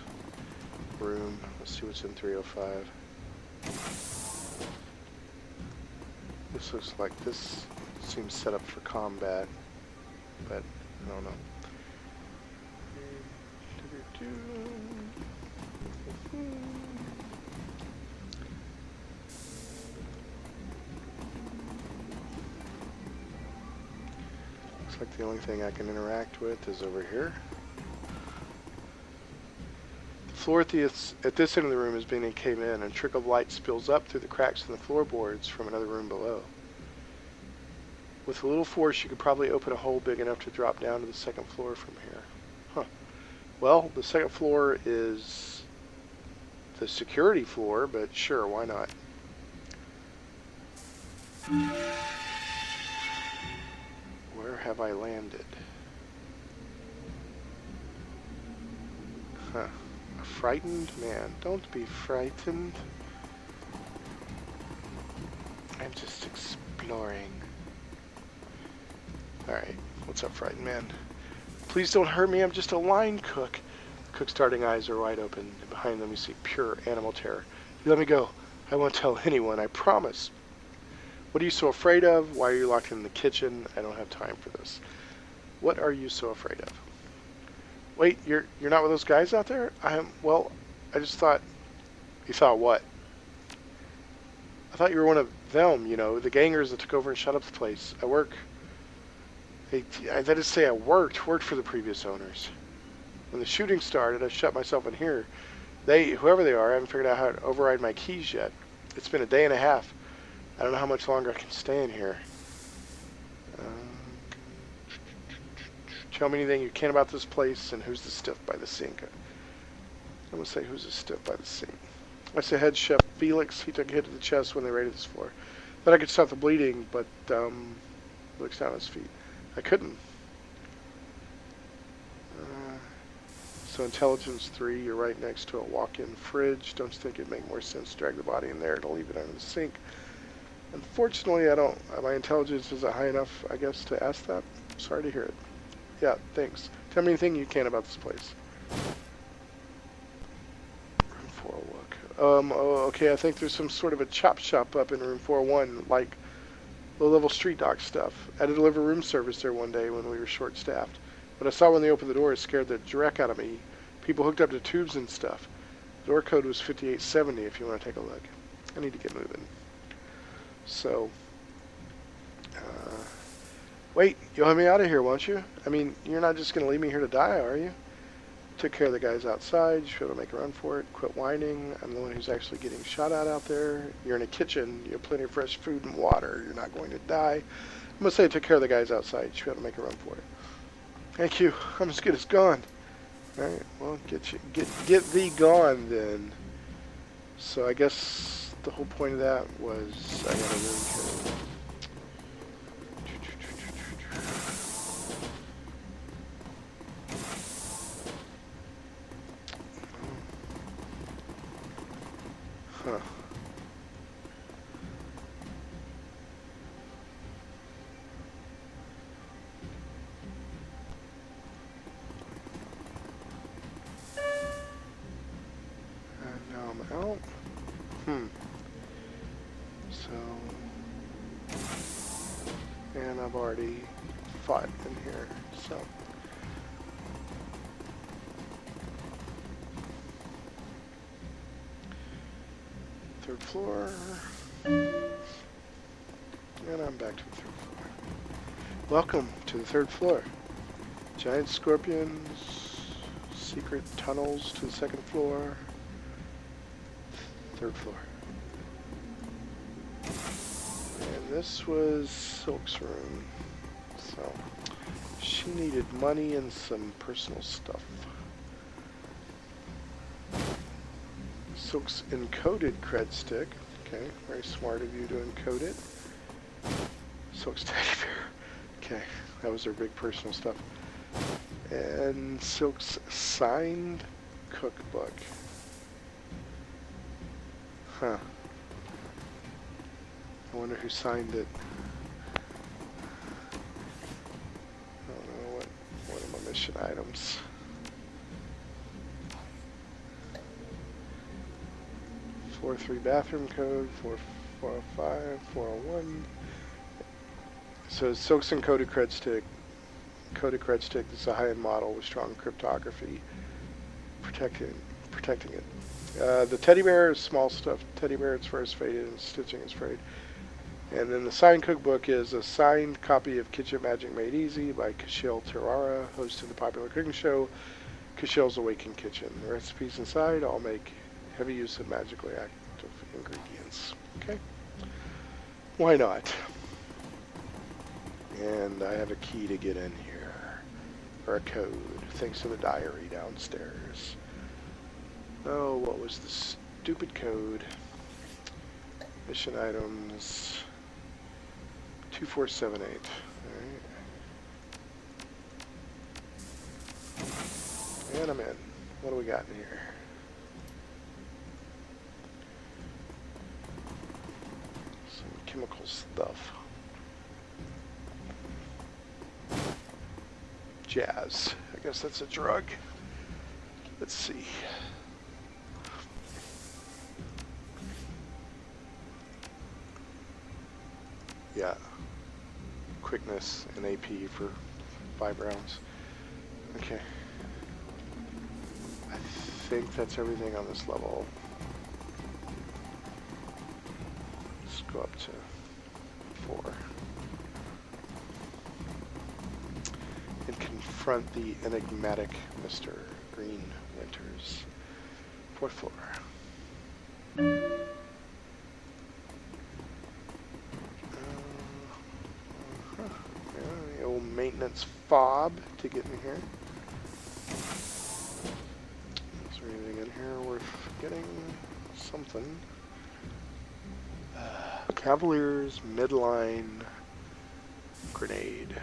room. Let's see what's in 305. This looks like this seems set up for combat, but I don't know. Looks like the only thing I can interact with is over here. The floor at this end of the room is beginning to cave in, and a trickle of light spills up through the cracks in the floorboards from another room below. With a little force, you could probably open a hole big enough to drop down to the second floor from here. Huh. Well, the second floor is the security floor, but sure, why not? Where have I landed? Huh. A frightened man. Don't be frightened. I'm just exploring. Alright, what's up, frightened man? Please don't hurt me, I'm just a line cook. The cook's darting eyes are wide open, and behind them you see pure animal terror. You let me go. I won't tell anyone, I promise. What are you so afraid of? Why are you locked in the kitchen? I don't have time for this. What are you so afraid of? Wait, you're not with those guys out there? Well, I just thought... You thought what? I thought you were one of them, you know, the gangers that took over and shut up the place. I work... I didn't say I worked for the previous owners. When the shooting started, I shut myself in here. Whoever they are, I haven't figured out how to override my keys yet. It's been a day and a half. I don't know how much longer I can stay in here. Tell me anything you can about this place, and who's the stiff by the sink. I'm going to say who's the stiff by the sink. I say head chef Felix. He took a hit to the chest when they raided this floor. Thought I could stop the bleeding, but looks down at his feet. I couldn't. So intelligence 3, you're right next to a walk-in fridge. Don't you think it'd make more sense to drag the body in there to leave it under the sink? Unfortunately, I don't. My intelligence isn't high enough, I guess, to ask that. Sorry to hear it. Yeah, thanks. Tell me anything you can about this place. Room 401. Okay, I think there's some sort of a chop shop up in room 401, like low-level street dock stuff. I had to deliver room service there one day when we were short-staffed. What I saw when they opened the door scared the dreck out of me. People hooked up to tubes and stuff. The door code was 5870 if you want to take a look. I need to get moving. So, wait, you'll have me out of here, won't you? I mean, you're not just going to leave me here to die, are you? Took care of the guys outside. You should be able to make a run for it. Quit whining. I'm the one who's actually getting shot at out there. You're in a kitchen. You have plenty of fresh food and water. You're not going to die. I'm going to say I took care of the guys outside. You should be able to make a run for it. Thank you. I'm as good as gone. Alright, well, get thee gone then. So I guess the whole point of that was I got a room here. Huh. Well, so, and I've already fought in here, so. Third floor. And I'm back to the third floor. Welcome to the third floor. Giant scorpions, secret tunnels to the second floor. Third floor. And this was Silk's room. So she needed money and some personal stuff. Silk's encoded cred stick. Okay, very smart of you to encode it. Silk's teddy bear. Okay, that was her big personal stuff. And Silk's signed cookbook. Huh. I wonder who signed it. I don't know what are my mission items. 403 bathroom code, 405, 401. So Silk's encoded cred stick. Coded cred stick. This is a high-end model with strong cryptography, protecting it. The teddy bear is small stuffed teddy bear. It's first faded and stitching is frayed. And then the signed cookbook is a signed copy of Kitchen Magic Made Easy by Kashil Terrara, host of the popular cooking show Kashil's Awakened Kitchen. The recipes inside all make heavy use of magically active ingredients. Okay, why not? And I have a key to get in here, or a code, thanks to the diary downstairs. Oh, what was the stupid code? Mission items 2478. Alright. And I'm in. What do we got in here? Some chemical stuff. Jazz. I guess that's a drug. Let's see. Yeah. Quickness and AP for 5 rounds. Okay. I think that's everything on this level. Let's go up to 4. And confront the enigmatic Mr. Green Winters. 4th floor. The old maintenance fob to get in here. Is there anything in here worth getting? Something. Cavalier's midline grenade.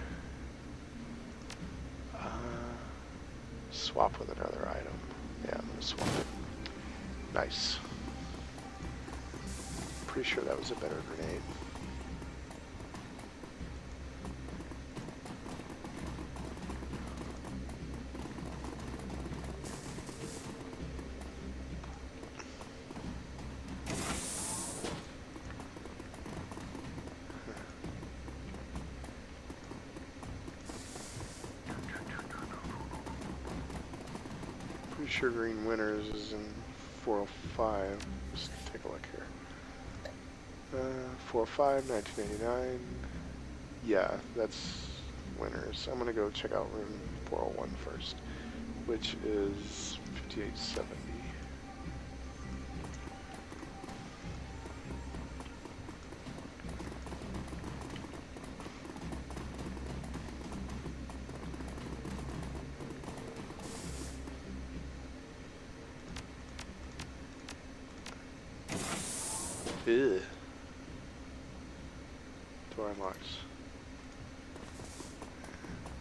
Swap with another item. Yeah, I'm gonna swap it. Nice. Pretty sure that was a better grenade. Pretty sure Green Winters is in 405. Let's take a look here. 405, 1989. Yeah, that's Winters. I'm gonna go check out room 401 first, which is 5870. Ew. Door unlocks.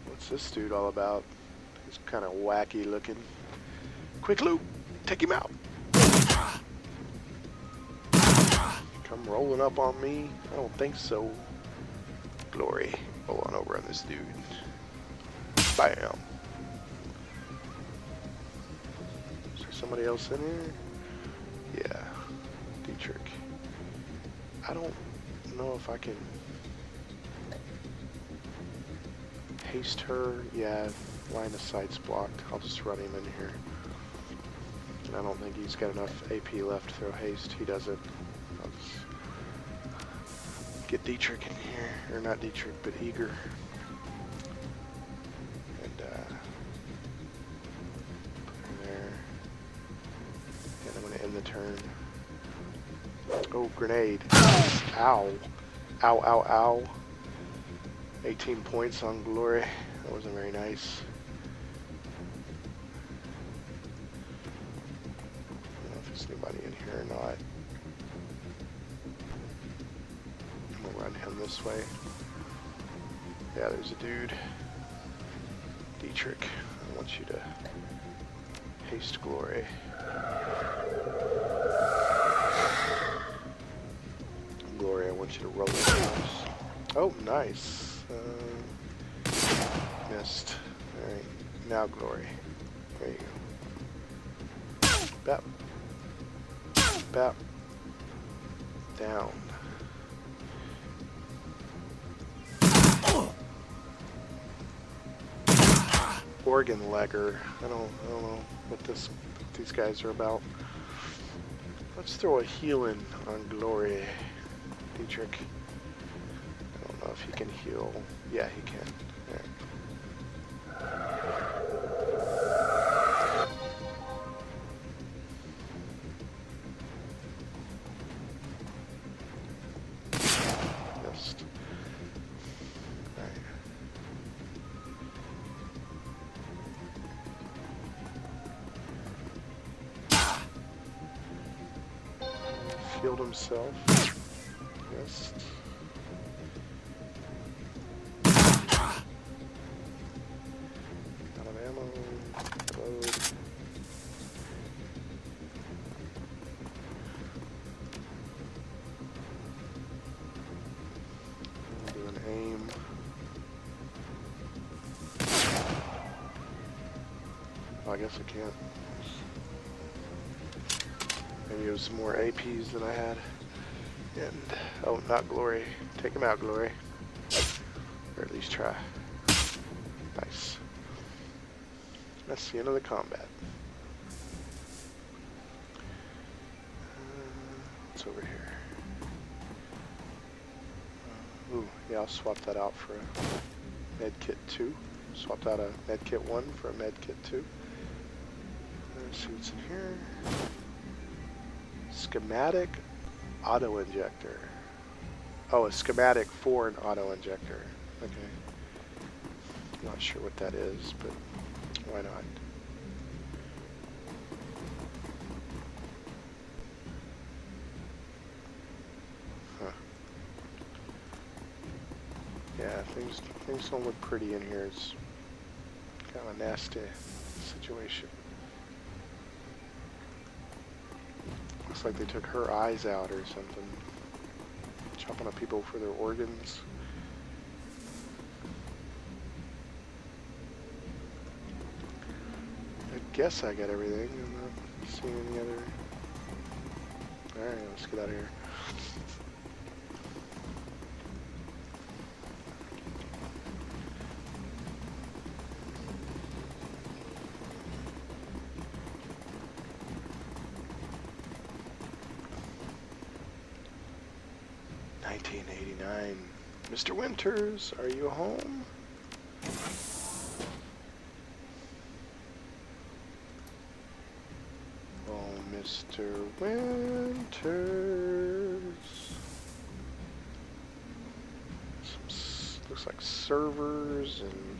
What's this dude all about? He's kind of wacky looking. Quick loop! Take him out! Come rolling up on me? I don't think so. Glory. Roll on over on this dude. Bam! Is there somebody else in here? Yeah, Dietrich. I don't know if I can haste her. Yeah, line of sight's blocked. I'll just run him in here. And I don't think he's got enough AP left to throw haste. He doesn't. I'll just get Dietrich in here. Or not Dietrich, but Eager. And put her there. And I'm going to end the turn. Oh, grenade. Ow. Ow, ow, ow. 18 points on Glory. That wasn't very nice. I don't know if there's anybody in here or not. I'm gonna run him this way. Yeah, there's a dude. Dietrich, I want you to haste Glory. Glory, I want you to roll the dice. Oh, nice. Missed. Alright, now Glory. There you go. Bap. Bap. Down. Organ legger. I don't know what these guys are about. Let's throw a healing on Glory. Dietrich. I don't know if he can heal. Yeah, he can. There. Missed. Alright. Healed himself. Missed. Out of ammo. Load. Do an aim. Oh, I guess I can't. Maybe it was some more APs than I had. And, oh, not Glory. Take him out, Glory. Or at least try. Nice. That's the end of the combat. What's over here? Ooh, yeah, I'll swap that out for a medkit 2. Swapped out a medkit 1 for a medkit 2. Let's see what's in here. Schematic auto-injector. Oh, a schematic for an auto-injector. Okay. Not sure what that is, but why not? Huh. Yeah, things don't look pretty in here. It's kind of a nasty situation. Looks like they took her eyes out or something. Chopping up people for their organs. I guess I got everything. I'm not seeing any other... Alright, let's get out of here. Mr. Winters, are you home? Oh, Mr. Winters. Looks like servers and...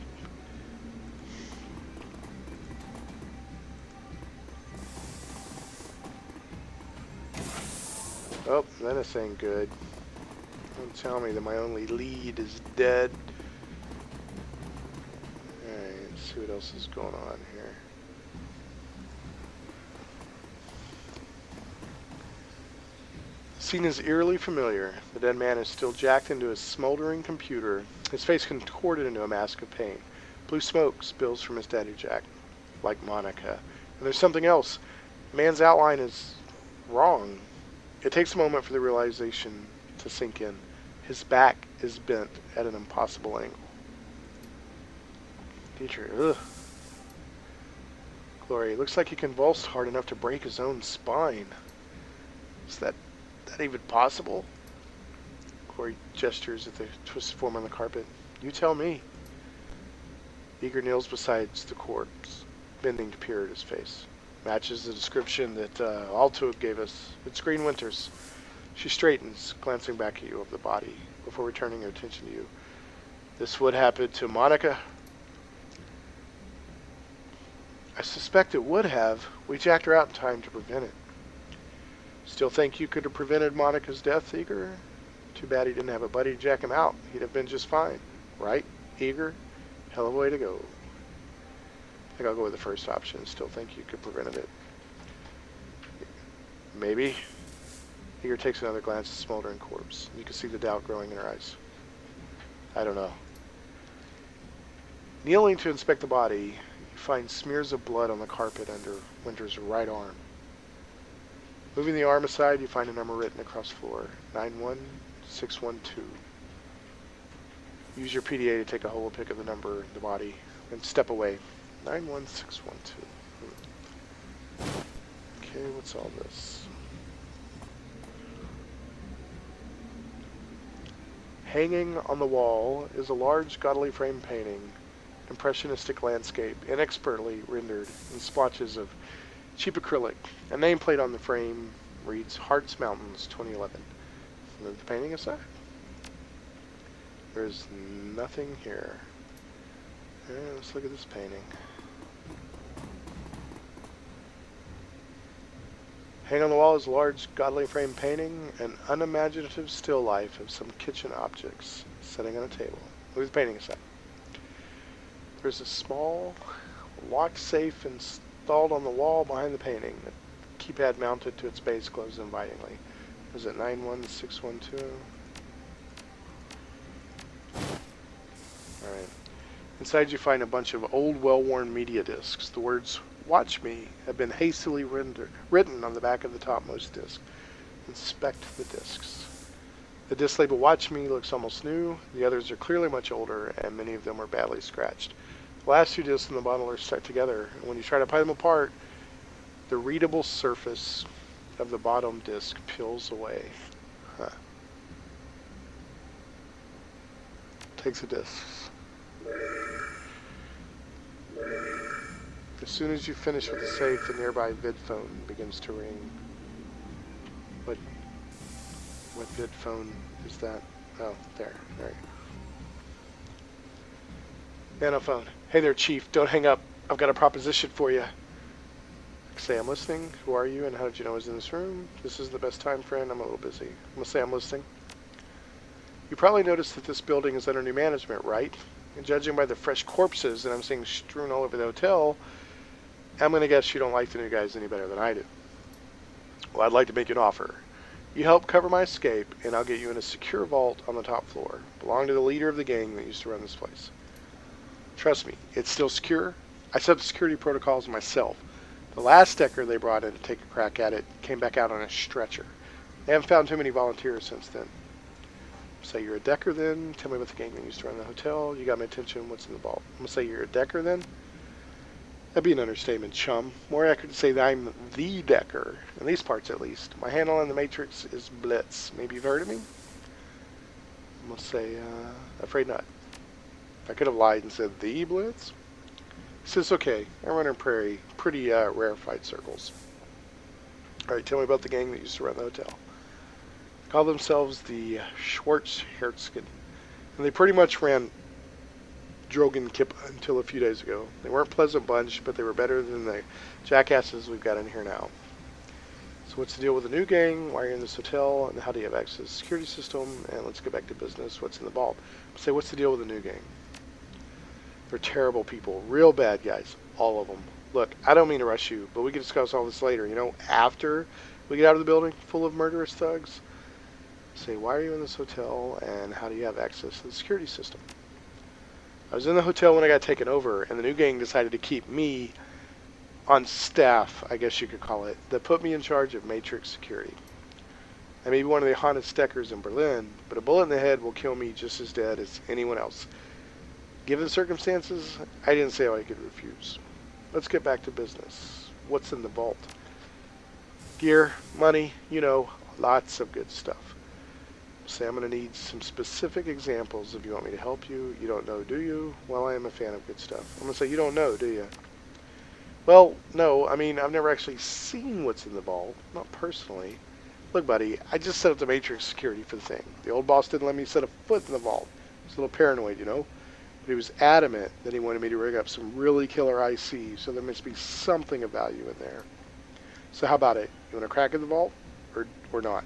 Oh, this ain't good. Don't tell me that my only lead is dead. Alright, let's see what else is going on here. The scene is eerily familiar. The dead man is still jacked into a smoldering computer, his face contorted into a mask of pain. Blue smoke spills from his daddy jack, like Monica. And there's something else. The man's outline is wrong. It takes a moment for the realization to sink in. His back is bent at an impossible angle. Teacher, ugh. Glory, looks like he convulsed hard enough to break his own spine. Is that even possible? Glory gestures at the twisted form on the carpet. You tell me. Eager kneels beside the corpse, bending to peer at his face. Matches the description that Altuve gave us. It's Green Winters. She straightens, glancing back at you over the body, before returning her attention to you. This would happen to Monica. I suspect it would have. We jacked her out in time to prevent it. Still think you could have prevented Monica's death, Eager? Too bad he didn't have a buddy to jack him out. He'd have been just fine. Right, Eager? Hell of a way to go. I think I'll go with the first option. Still think you could have prevented it. Maybe. Eager takes another glance at the smoldering corpse. You can see the doubt growing in her eyes. I don't know. Kneeling to inspect the body, you find smears of blood on the carpet under Winter's right arm. Moving the arm aside, you find a number written across the floor. 91612. Use your PDA to take a holo pick of the number in the body, and step away. 91612. Okay, what's all this? Hanging on the wall is a large, gaudily framed painting, impressionistic landscape, inexpertly rendered in splotches of cheap acrylic. A nameplate on the frame reads Hearts Mountains 2011. Move the painting aside. There's nothing here. Let's look at this painting. Hanging on the wall is a large, gaudily framed painting, an unimaginative still life of some kitchen objects sitting on a table. Move the painting aside. There's a small, locked safe installed on the wall behind the painting. The keypad mounted to its base glows invitingly. Is it 91612? Alright. Inside you find a bunch of old, well-worn media discs. The words, "Watch Me," have been hastily written on the back of the topmost disc. Inspect the discs. The disc labeled "Watch Me" looks almost new. The others are clearly much older, and many of them are badly scratched. The last two discs in the bundle are stuck together, and when you try to pry them apart, the readable surface of the bottom disc peels away. Huh. Takes the discs. As soon as you finish with the safe, the nearby vid phone begins to ring. What vid phone is that? Oh, there. Alright. Nanophone. Hey there, Chief. Don't hang up. I've got a proposition for you. Say, I'm listening. Who are you, and how did you know I was in this room? This is the best time, friend. I'm a little busy. I'm going to say I'm listening. You probably noticed that this building is under new management, right? And judging by the fresh corpses that I'm seeing strewn all over the hotel, I'm going to guess you don't like the new guys any better than I do. Well, I'd like to make you an offer. You help cover my escape, and I'll get you in a secure vault on the top floor. Belong to the leader of the gang that used to run this place. Trust me, it's still secure. I set the security protocols myself. The last decker they brought in to take a crack at it came back out on a stretcher. They haven't found too many volunteers since then. Say you're a decker then. Tell me about the gang that used to run the hotel. You got my attention. What's in the vault? I'm going to say you're a decker then. That'd be an understatement, chum. More accurate to say that I'm the decker. In these parts, at least. My handle on the Matrix is Blitz. Maybe you've heard of me? I'm going to say, afraid not. I could have lied and said the Blitz. He says, okay, I run in pretty rarefied circles. Alright, tell me about the gang that used to run the hotel. They call themselves the Schwarzherzchen. And they pretty much ran Drogen Kip until a few days ago. They weren't a pleasant bunch, but they were better than the jackasses we've got in here now. So what's the deal with the new gang? Why are you in this hotel? And how do you have access to the security system? And let's get back to business. What's in the vault? Say, what's the deal with the new gang? They're terrible people. Real bad guys. All of them. Look, I don't mean to rush you, but we can discuss all this later. You know, after we get out of the building full of murderous thugs. Say, why are you in this hotel? And how do you have access to the security system? I was in the hotel when I got taken over, and the new gang decided to keep me on staff, I guess you could call it, that put me in charge of Matrix security. I may be one of the hottest deckers in Berlin, but a bullet in the head will kill me just as dead as anyone else. Given the circumstances, I didn't say I could refuse. Let's get back to business. What's in the vault? Gear, money, you know, lots of good stuff. Say I'm going to need some specific examples if you want me to help you. You don't know, do you? Well, I am a fan of good stuff. I'm going to say, you don't know, do you? Well, no, I mean, I've never actually seen what's in the vault, not personally. Look, buddy, I just set up the Matrix security for the thing. The old boss didn't let me set a foot in the vault. He was a little paranoid, you know? But he was adamant that he wanted me to rig up some really killer ICs, so there must be something of value in there. So how about it? You want to crack in the vault? Or not?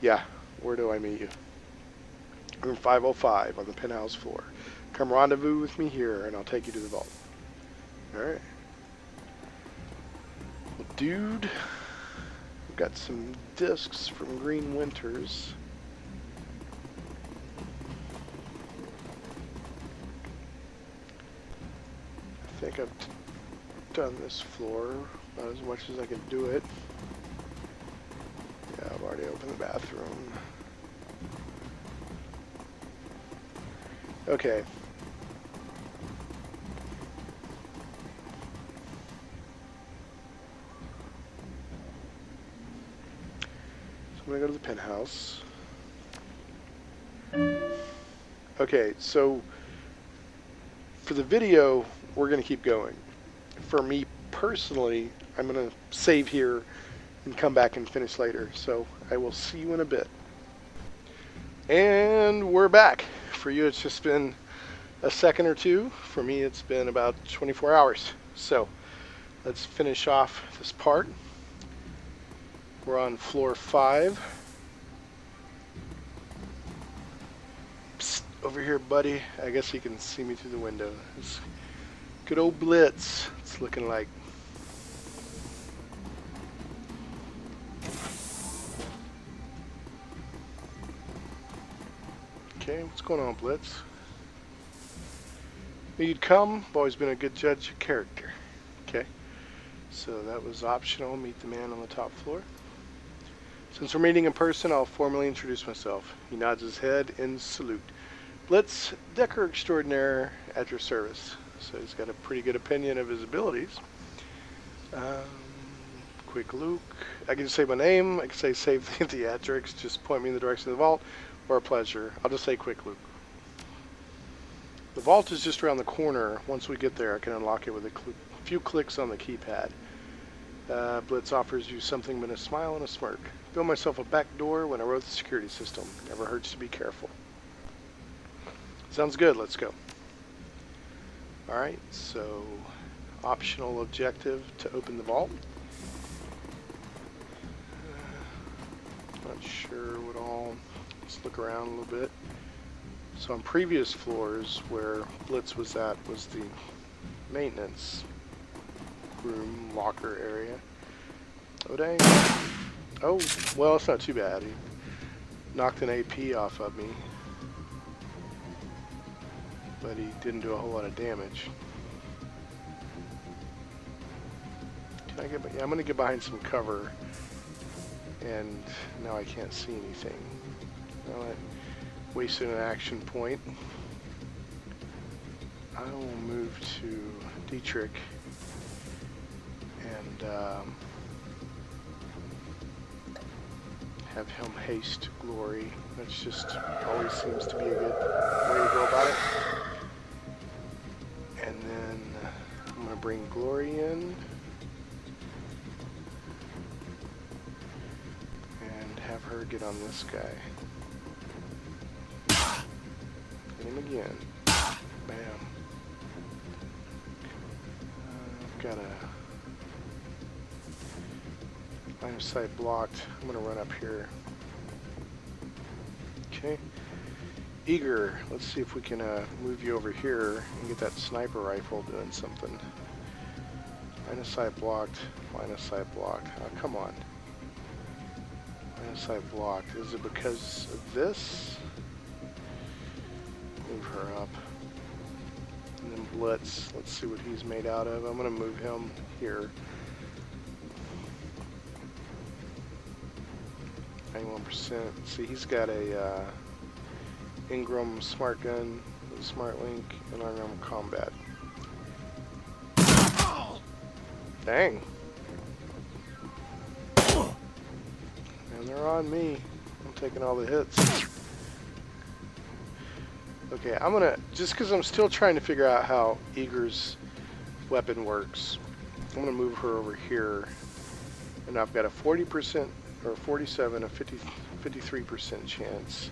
Yeah, where do I meet you? Room 505 on the penthouse floor. Come rendezvous with me here, and I'll take you to the vault. Alright. Well, dude... Got some discs from Green Winters. I think I've done this floor about as much as I can do it. Yeah, I've already opened the bathroom. Okay. I'm going to go to the penthouse. Okay, so for the video, we're going to keep going. For me personally, I'm going to save here and come back and finish later. So I will see you in a bit. And we're back. For you, it's just been a second or two. For me, it's been about 24 hours. So let's finish off this part. We're on floor 5. Psst, over here, buddy. I guess you can see me through the window. It's good old Blitz. It's looking like. Okay, what's going on, Blitz? Knew you'd come. I've always been a good judge of character. Okay, so that was optional. Meet the man on the top floor. Since we're meeting in person, I'll formally introduce myself. He nods his head in salute. Blitz, Decker Extraordinaire, at your service. So he's got a pretty good opinion of his abilities. Quick Luke. I can say my name. I can say save the theatrics. Just point me in the direction of the vault. Or a pleasure. I'll just say Quick Luke. The vault is just around the corner. Once we get there, I can unlock it with a few clicks on the keypad. Blitz offers you something but a smile and a smirk. Built myself a back door when I wrote the security system. Never hurts to be careful. Sounds good. Let's go. Alright, so optional objective to open the vault. Not sure what all. Let's look around a little bit. So on previous floors where Blitz was at was the maintenance room, locker area. Oh dang. Oh, well, it's not too bad. He knocked an AP off of me. But he didn't do a whole lot of damage. Can I get, yeah, I'm going to get behind some cover. And now I can't see anything. Well, that wasted an action point. I will move to Dietrich and have him haste Glory. That just always seems to be a good way to go about it. And then I'm going to bring Glory in and have her get on this guy. Hit him again. Bam. I've got a line of sight blocked. I'm going to run up here. Okay. Eager, let's see if we can move you over here and get that sniper rifle doing something. Line of sight blocked. Line of sight blocked. Oh, come on. Line of sight blocked. Is it because of this? Move her up. And then Blitz, let's see what he's made out of. I'm going to move him here. 91%. See, he's got a Ingram smart gun, smart link, and unarmed combat. Dang. And they're on me. I'm taking all the hits. Okay, I'm gonna, just because I'm still trying to figure out how Eager's weapon works, I'm gonna move her over here. And I've got a 40% or 47, a 53% chance.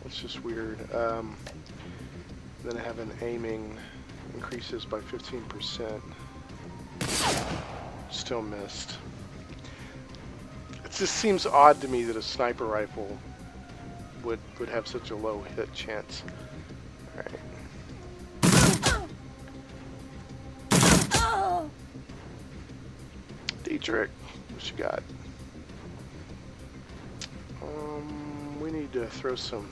It's just weird. Then I have an aiming increases by 15%. Still missed. It just seems odd to me that a sniper rifle would have such a low hit chance. Alright. Dietrich, what you got? We need to throw some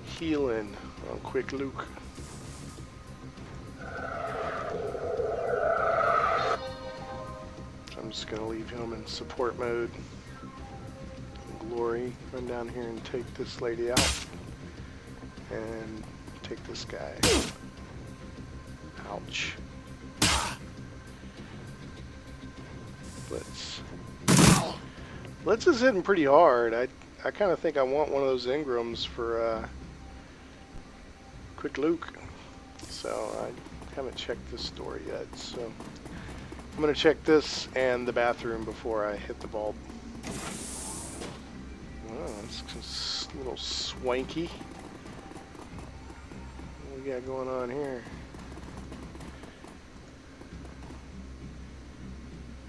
healing on Quick Luke. I'm just going to leave him in support mode. Glory, run down here and take this lady out. And take this guy. Ouch. Blitz. Blitz is hitting pretty hard. I kind of think I want one of those Ingrams for Quick Luke. So I haven't checked this door yet. So I'm going to check this and the bathroom before I hit the bulb. Oh, it's a little swanky. What we got going on here?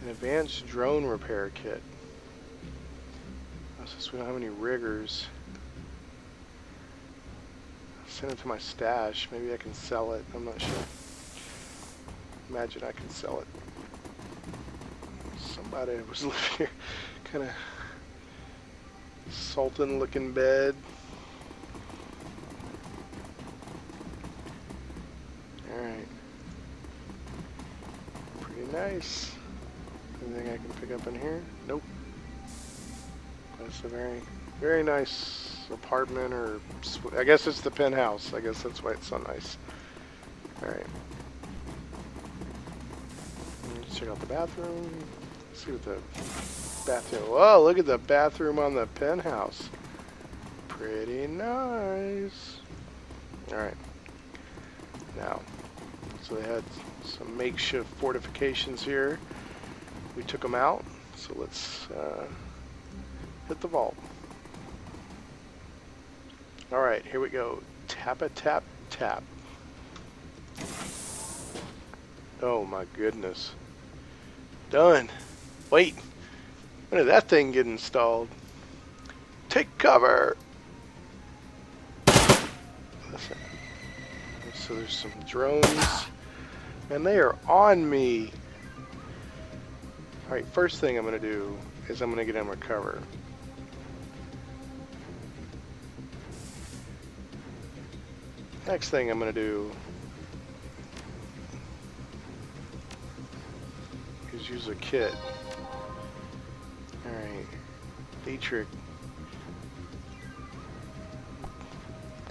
An advanced drone repair kit. Since we don't have any riggers, I'll send it to my stash. Maybe I can sell it. I'm not sure. Imagine I can sell it. Somebody was living here. Kind of sultan looking bed. Alright. Pretty nice. Anything I can pick up in here? Nope. That's a very, very nice apartment, or I guess it's the penthouse. I guess that's why it's so nice. Alright. Let's check out the bathroom. Let's see what the bathroom. Whoa, look at the bathroom on the penthouse. Pretty nice. Alright. Now, so they had some makeshift fortifications here. We took them out. So let's hit the vault. Alright, here we go. Tap a tap tap. Oh my goodness. Done. Wait. When did that thing get installed? Take cover! Listen. So there's some drones. And they are on me. Alright, first thing I'm going to do is I'm going to get him a cover. Next thing I'm going to do is use a kit. Alright, Dietrich.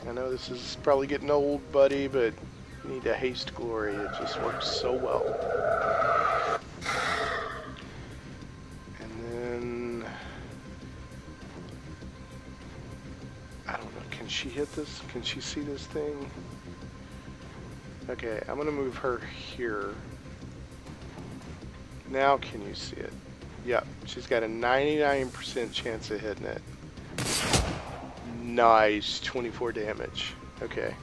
I know this is probably getting old, buddy, but you need a haste glory. It just works so well. And then I don't know, can she hit this? Can she see this thing? Okay, I'm gonna move her here. Now can you see it? Yep, she's got a 99% chance of hitting it. Nice, 24 damage. Okay,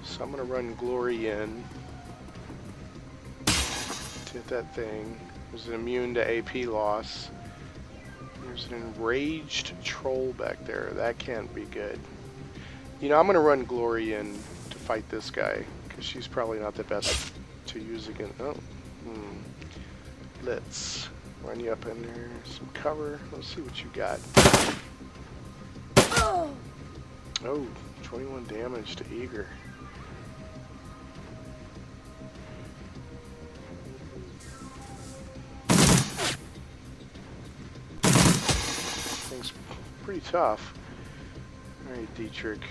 so I'm gonna run Glory in to hit that thing. There's an immune to AP loss. There's an enraged troll back there. That can't be good. You know, I'm gonna run Glory in to fight this guy because she's probably not the best to use again. Oh, Let's run you up in there. Some cover. Let's see what you got. Oh, 21 damage to Eager. Thing's pretty tough. Alright, Dietrich.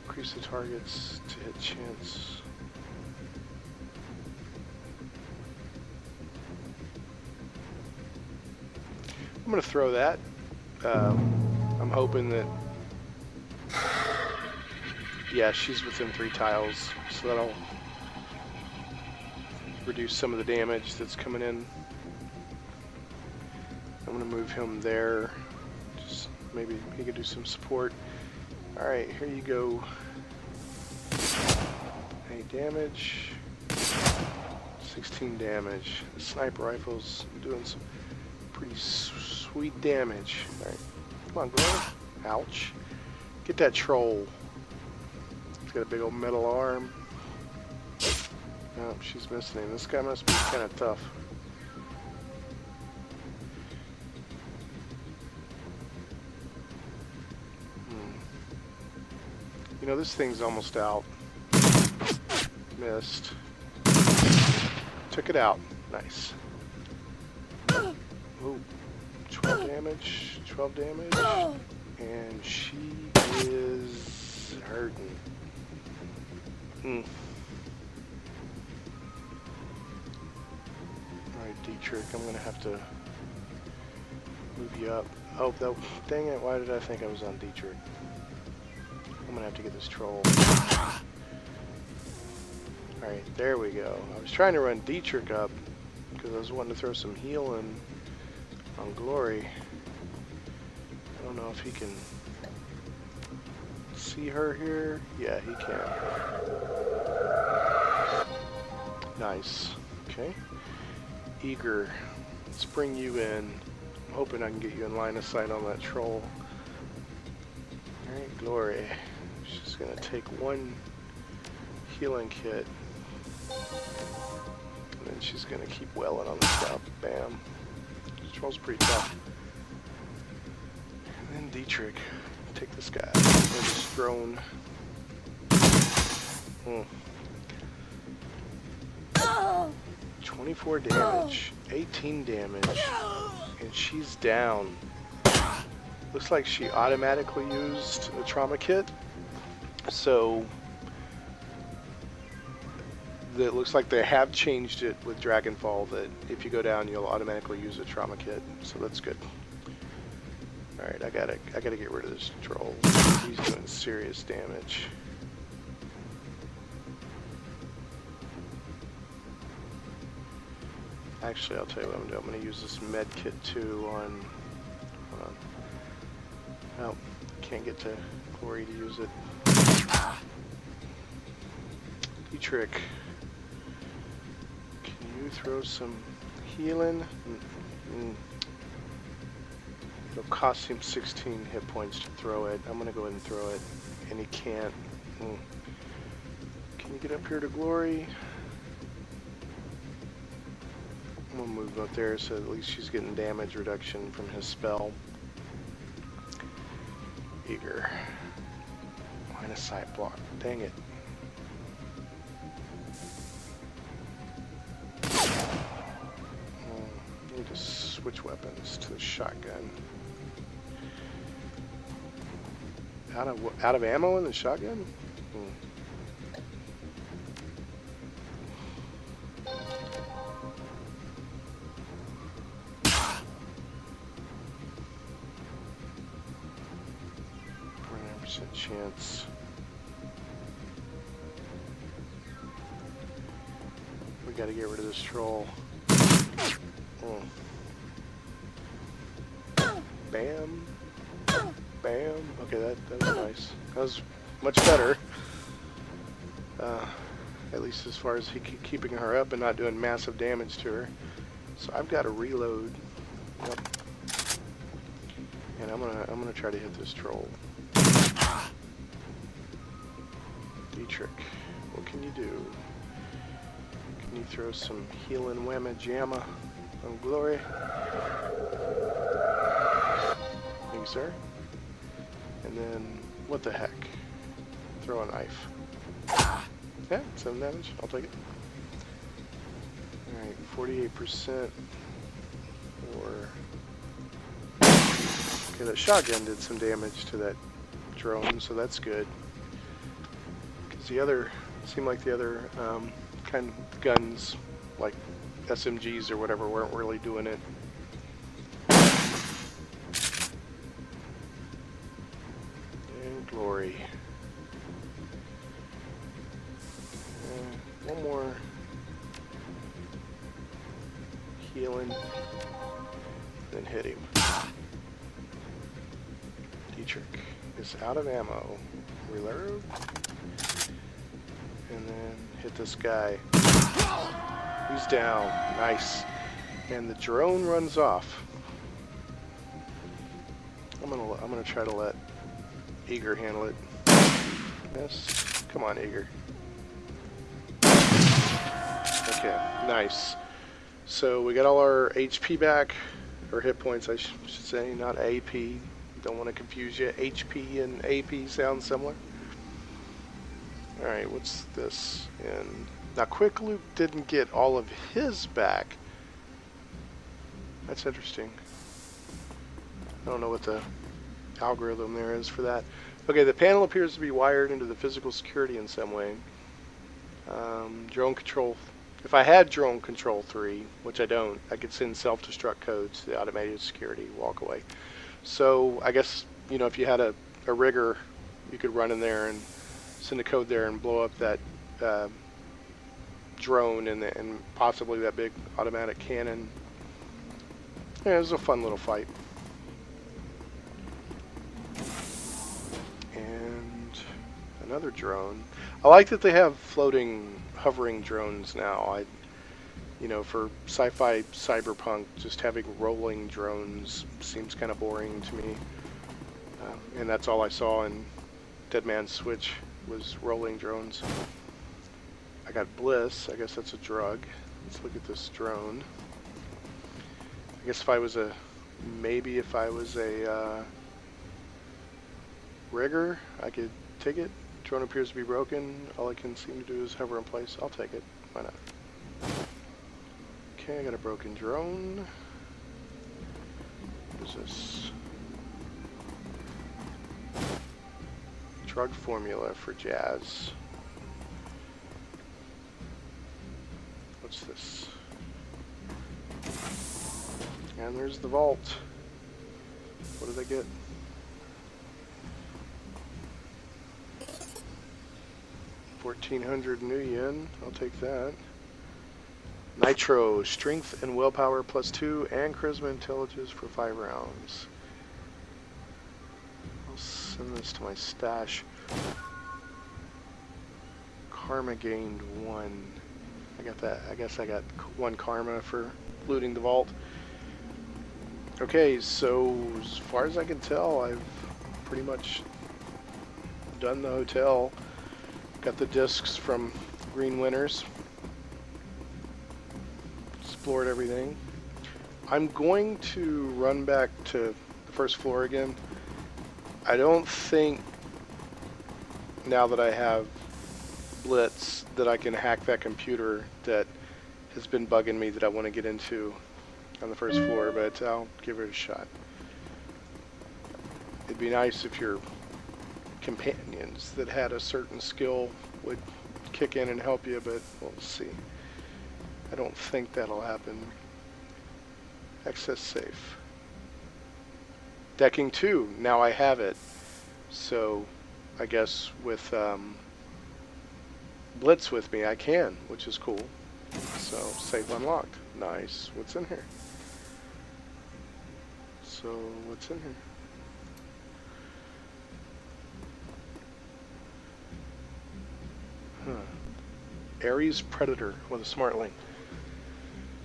Increase the targets to hit chance. I'm going to throw that. I'm hoping that... Yeah, she's within 3 tiles, so that'll reduce some of the damage that's coming in. I'm going to move him there. Just maybe he could do some support. Alright, here you go. 8 damage. 16 damage. The sniper rifle's doing some pretty sweet damage. Alright, come on, girl. Ouch. Get that troll. He's got a big old metal arm. Oh, she's missing him. This guy must be kind of tough. You know, this thing's almost out. Missed. Took it out. Nice. Ooh. 12 damage. 12 damage. And she is hurting. Alright, Dietrich, I'm gonna have to move you up. Oh, no, dang it, why did I think I was on Dietrich? I'm gonna have to get this troll. Alright, there we go. I was trying to run Dietrich up because I was wanting to throw some healing on Glory. I don't know if he can see her here. Yeah, he can. Nice. Okay. Eager. Let's bring you in. I'm hoping I can get you in line of sight on that troll. Alright, Glory. She's gonna take 1 healing kit. And then she's gonna keep welling on the stuff. Bam. This troll's pretty tough. And then Dietrich. Take this guy. This drone. 24 damage. 18 damage. And she's down. Looks like she automatically used a trauma kit. So it looks like they have changed it with Dragonfall that if you go down you'll automatically use a trauma kit. So that's good. Alright, I gotta get rid of this troll. He's doing serious damage. Actually, I'll tell you what I'm doing. I'm gonna use this med kit too on... Hold on. Oh, can't get to Glory to use it. Dietrich. Can you throw some healing? It'll cost him 16 hit points to throw it. I'm gonna go ahead and throw it. And he can't. Can you get up here to Glory? I'm gonna move up there so at least she's getting damage reduction from his spell. Eager. Line of sight block. Dang it. Need to switch weapons to the shotgun. Out of ammo in the shotgun? Chance. We gotta get rid of this troll. Bam. Bam. Okay, that was nice. That was much better. At least as far as keeping her up and not doing massive damage to her. So I've got to reload. Yep. And I'm gonna try to hit this troll. Dietrich, what can you do? Can you throw some healing whamma jamma on Glory? Thank you, sir. And then, what the heck? Throw a knife. Yeah, 7 damage. I'll take it. Alright, 48%. Or... Okay, that shotgun did some damage to that drone, so that's good. Because the other... seemed like the other kind of guns, like SMGs or whatever, weren't really doing it. And glory. One more healing, then hit him. Dietrich is out of ammo. Reload. And then hit this guy. He's down. Nice. And the drone runs off. I'm gonna try to let Eager handle it. Yes. Come on, Eager. Okay, nice. So we got all our HP back, or hit points I should say, not AP. Don't want to confuse you. HP and AP sound similar. Alright, what's this? And now Quick Luke didn't get all of his back. That's interesting. I don't know what the algorithm there is for that. Okay, the panel appears to be wired into the physical security in some way. Drone control. If I had drone control 3, which I don't, I could send self-destruct codes to the automated security, walk away. So I guess, you know, if you had a rigger, you could run in there and send a code there and blow up that drone and possibly that big automatic cannon. Yeah, it was a fun little fight. And another drone. I like that they have floating, hovering drones now. You know, for sci-fi cyberpunk, just having rolling drones seems kind of boring to me. And that's all I saw in Dead Man's Switch was rolling drones. I got Blitz. I guess that's a drug. Let's look at this drone. I guess if I was a rigger, I could take it. Drone appears to be broken. All I can seem to do is hover in place. I'll take it. Why not? Okay, I got a broken drone. What is this? Drug formula for jazz. What's this? And there's the vault. What did I get? $1,400 new yen. I'll take that. Nitro, strength and willpower +2, and charisma intelligence for 5 rounds. I'll send this to my stash. Karma gained 1. I got that. I guess I got 1 karma for looting the vault. Okay, so as far as I can tell, I've pretty much done the hotel. Got the discs from Green Winners. Explored everything. I'm going to run back to the first floor again. I don't think, now that I have Blitz, that I can hack that computer that has been bugging me that I want to get into on the first floor, but I'll give it a shot. It'd be nice if your companions that had a certain skill would kick in and help you, but we'll see. I don't think that'll happen. Access safe. Decking 2. Now I have it. So I guess with Blitz with me I can, which is cool. So safe unlocked. Nice. What's in here? So what's in here? Ares Predator with a smart link.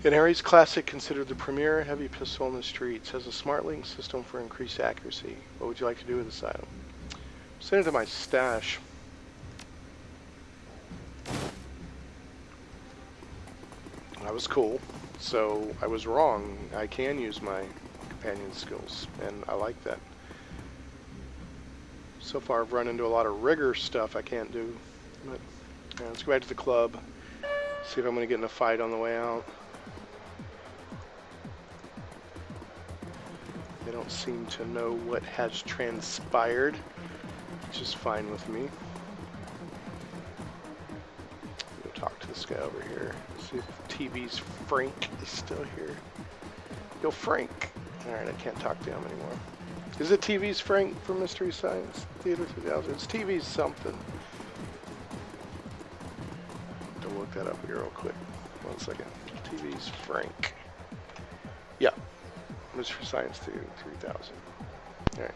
An Ares Classic, considered the premier heavy pistol in the streets, has a smart link system for increased accuracy. What would you like to do with this item? Send it to my stash. That was cool. So I was wrong. I can use my companion skills, and I like that. So far I've run into a lot of rigor stuff I can't do. But yeah, let's go back to the club. See if I'm going to get in a fight on the way out. They don't seem to know what has transpired, which is fine with me. Go talk to this guy over here. See if TV's Frank is still here. Yo, Frank. Alright, I can't talk to him anymore. Is it TV's Frank from Mystery Science Theater 2000? It's TV's something. I'll look that up here real quick. 1 second. TV's Frank. Yeah. Mystery Science Theater 3000. Alright.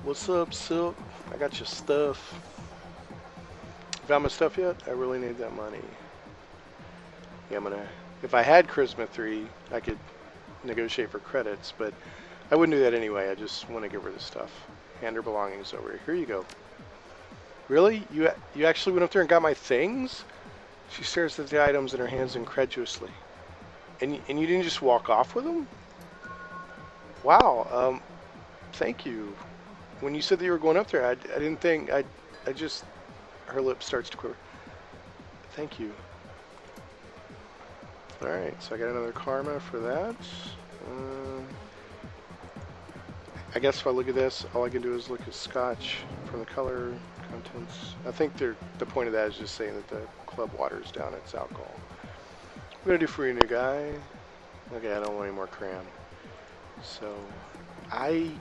What's up, Silk? I got your stuff. Found my stuff yet? I really need that money. Yeah, I'm gonna... If I had Charisma 3, I could negotiate for credits, but I wouldn't do that anyway. I just want to give her the stuff. Hand her belongings over here. Here you go. Really? You actually went up there and got my things? She stares at the items in her hands incredulously. And you didn't just walk off with them? Wow. Thank you. When you said that you were going up there, I didn't think... I just... Her lip starts to quiver. Thank you. Alright, so I got another karma for that. I guess if I look at this, all I can do is look at scotch from the color contents. I think the point of that is just saying that the club waters down its alcohol. What gonna do for you, new guy? Okay, I don't want any more cram. So, I'm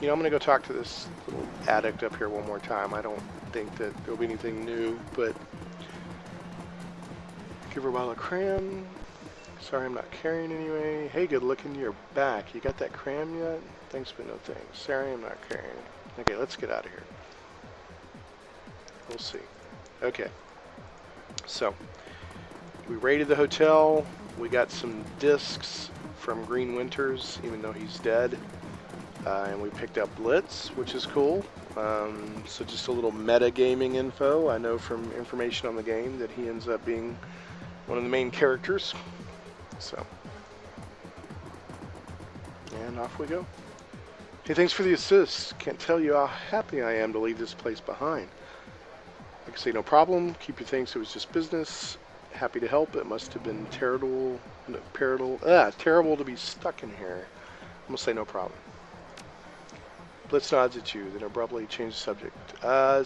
gonna go talk to this little addict up here one more time. I don't think that there'll be anything new, but give her a bottle of cram. Sorry, I'm not carrying anyway. Hey, good looking, you're back. You got that cram yet? Thanks, but no thanks. Sorry, I'm not carrying. Okay, let's get out of here. We'll see. Okay. So, we raided the hotel. We got some discs from Green Winters, even though he's dead. And we picked up Blitz, which is cool. So just a little metagaming info. I know from information on the game that he ends up being one of the main characters. So, and off we go. Hey, thanks for the assist. Can't tell you how happy I am to leave this place behind. I can say no problem. Keep your things. It was just business. Happy to help. It must have been terrible to be stuck in here. I'm gonna say no problem. Blitz nods at you, then abruptly change the subject.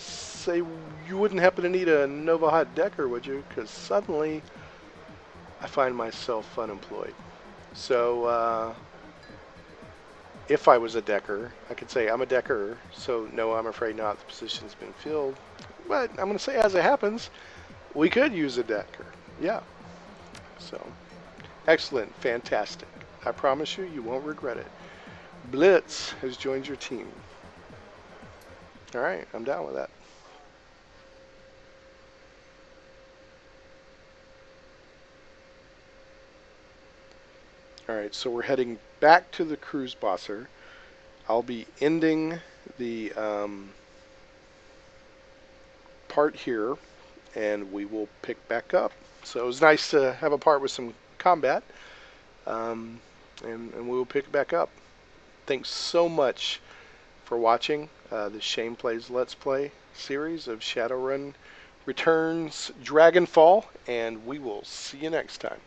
Say you wouldn't happen to need a Nova Hot Decker, would you? Because suddenly I find myself unemployed. So, if I was a decker, I could say I'm a decker. So, no, I'm afraid not. The position's been filled. But I'm going to say, as it happens, we could use a decker. Yeah. So, excellent. Fantastic. I promise you, you won't regret it. Blitz has joined your team. Alright, I'm down with that. Alright, so we're heading back to the cruise bosser. I'll be ending the part here, and we will pick back up. So it was nice to have a part with some combat, and we will pick back up. Thanks so much for watching the Shane Plays Let's Play series of Shadowrun Returns Dragonfall, and we will see you next time.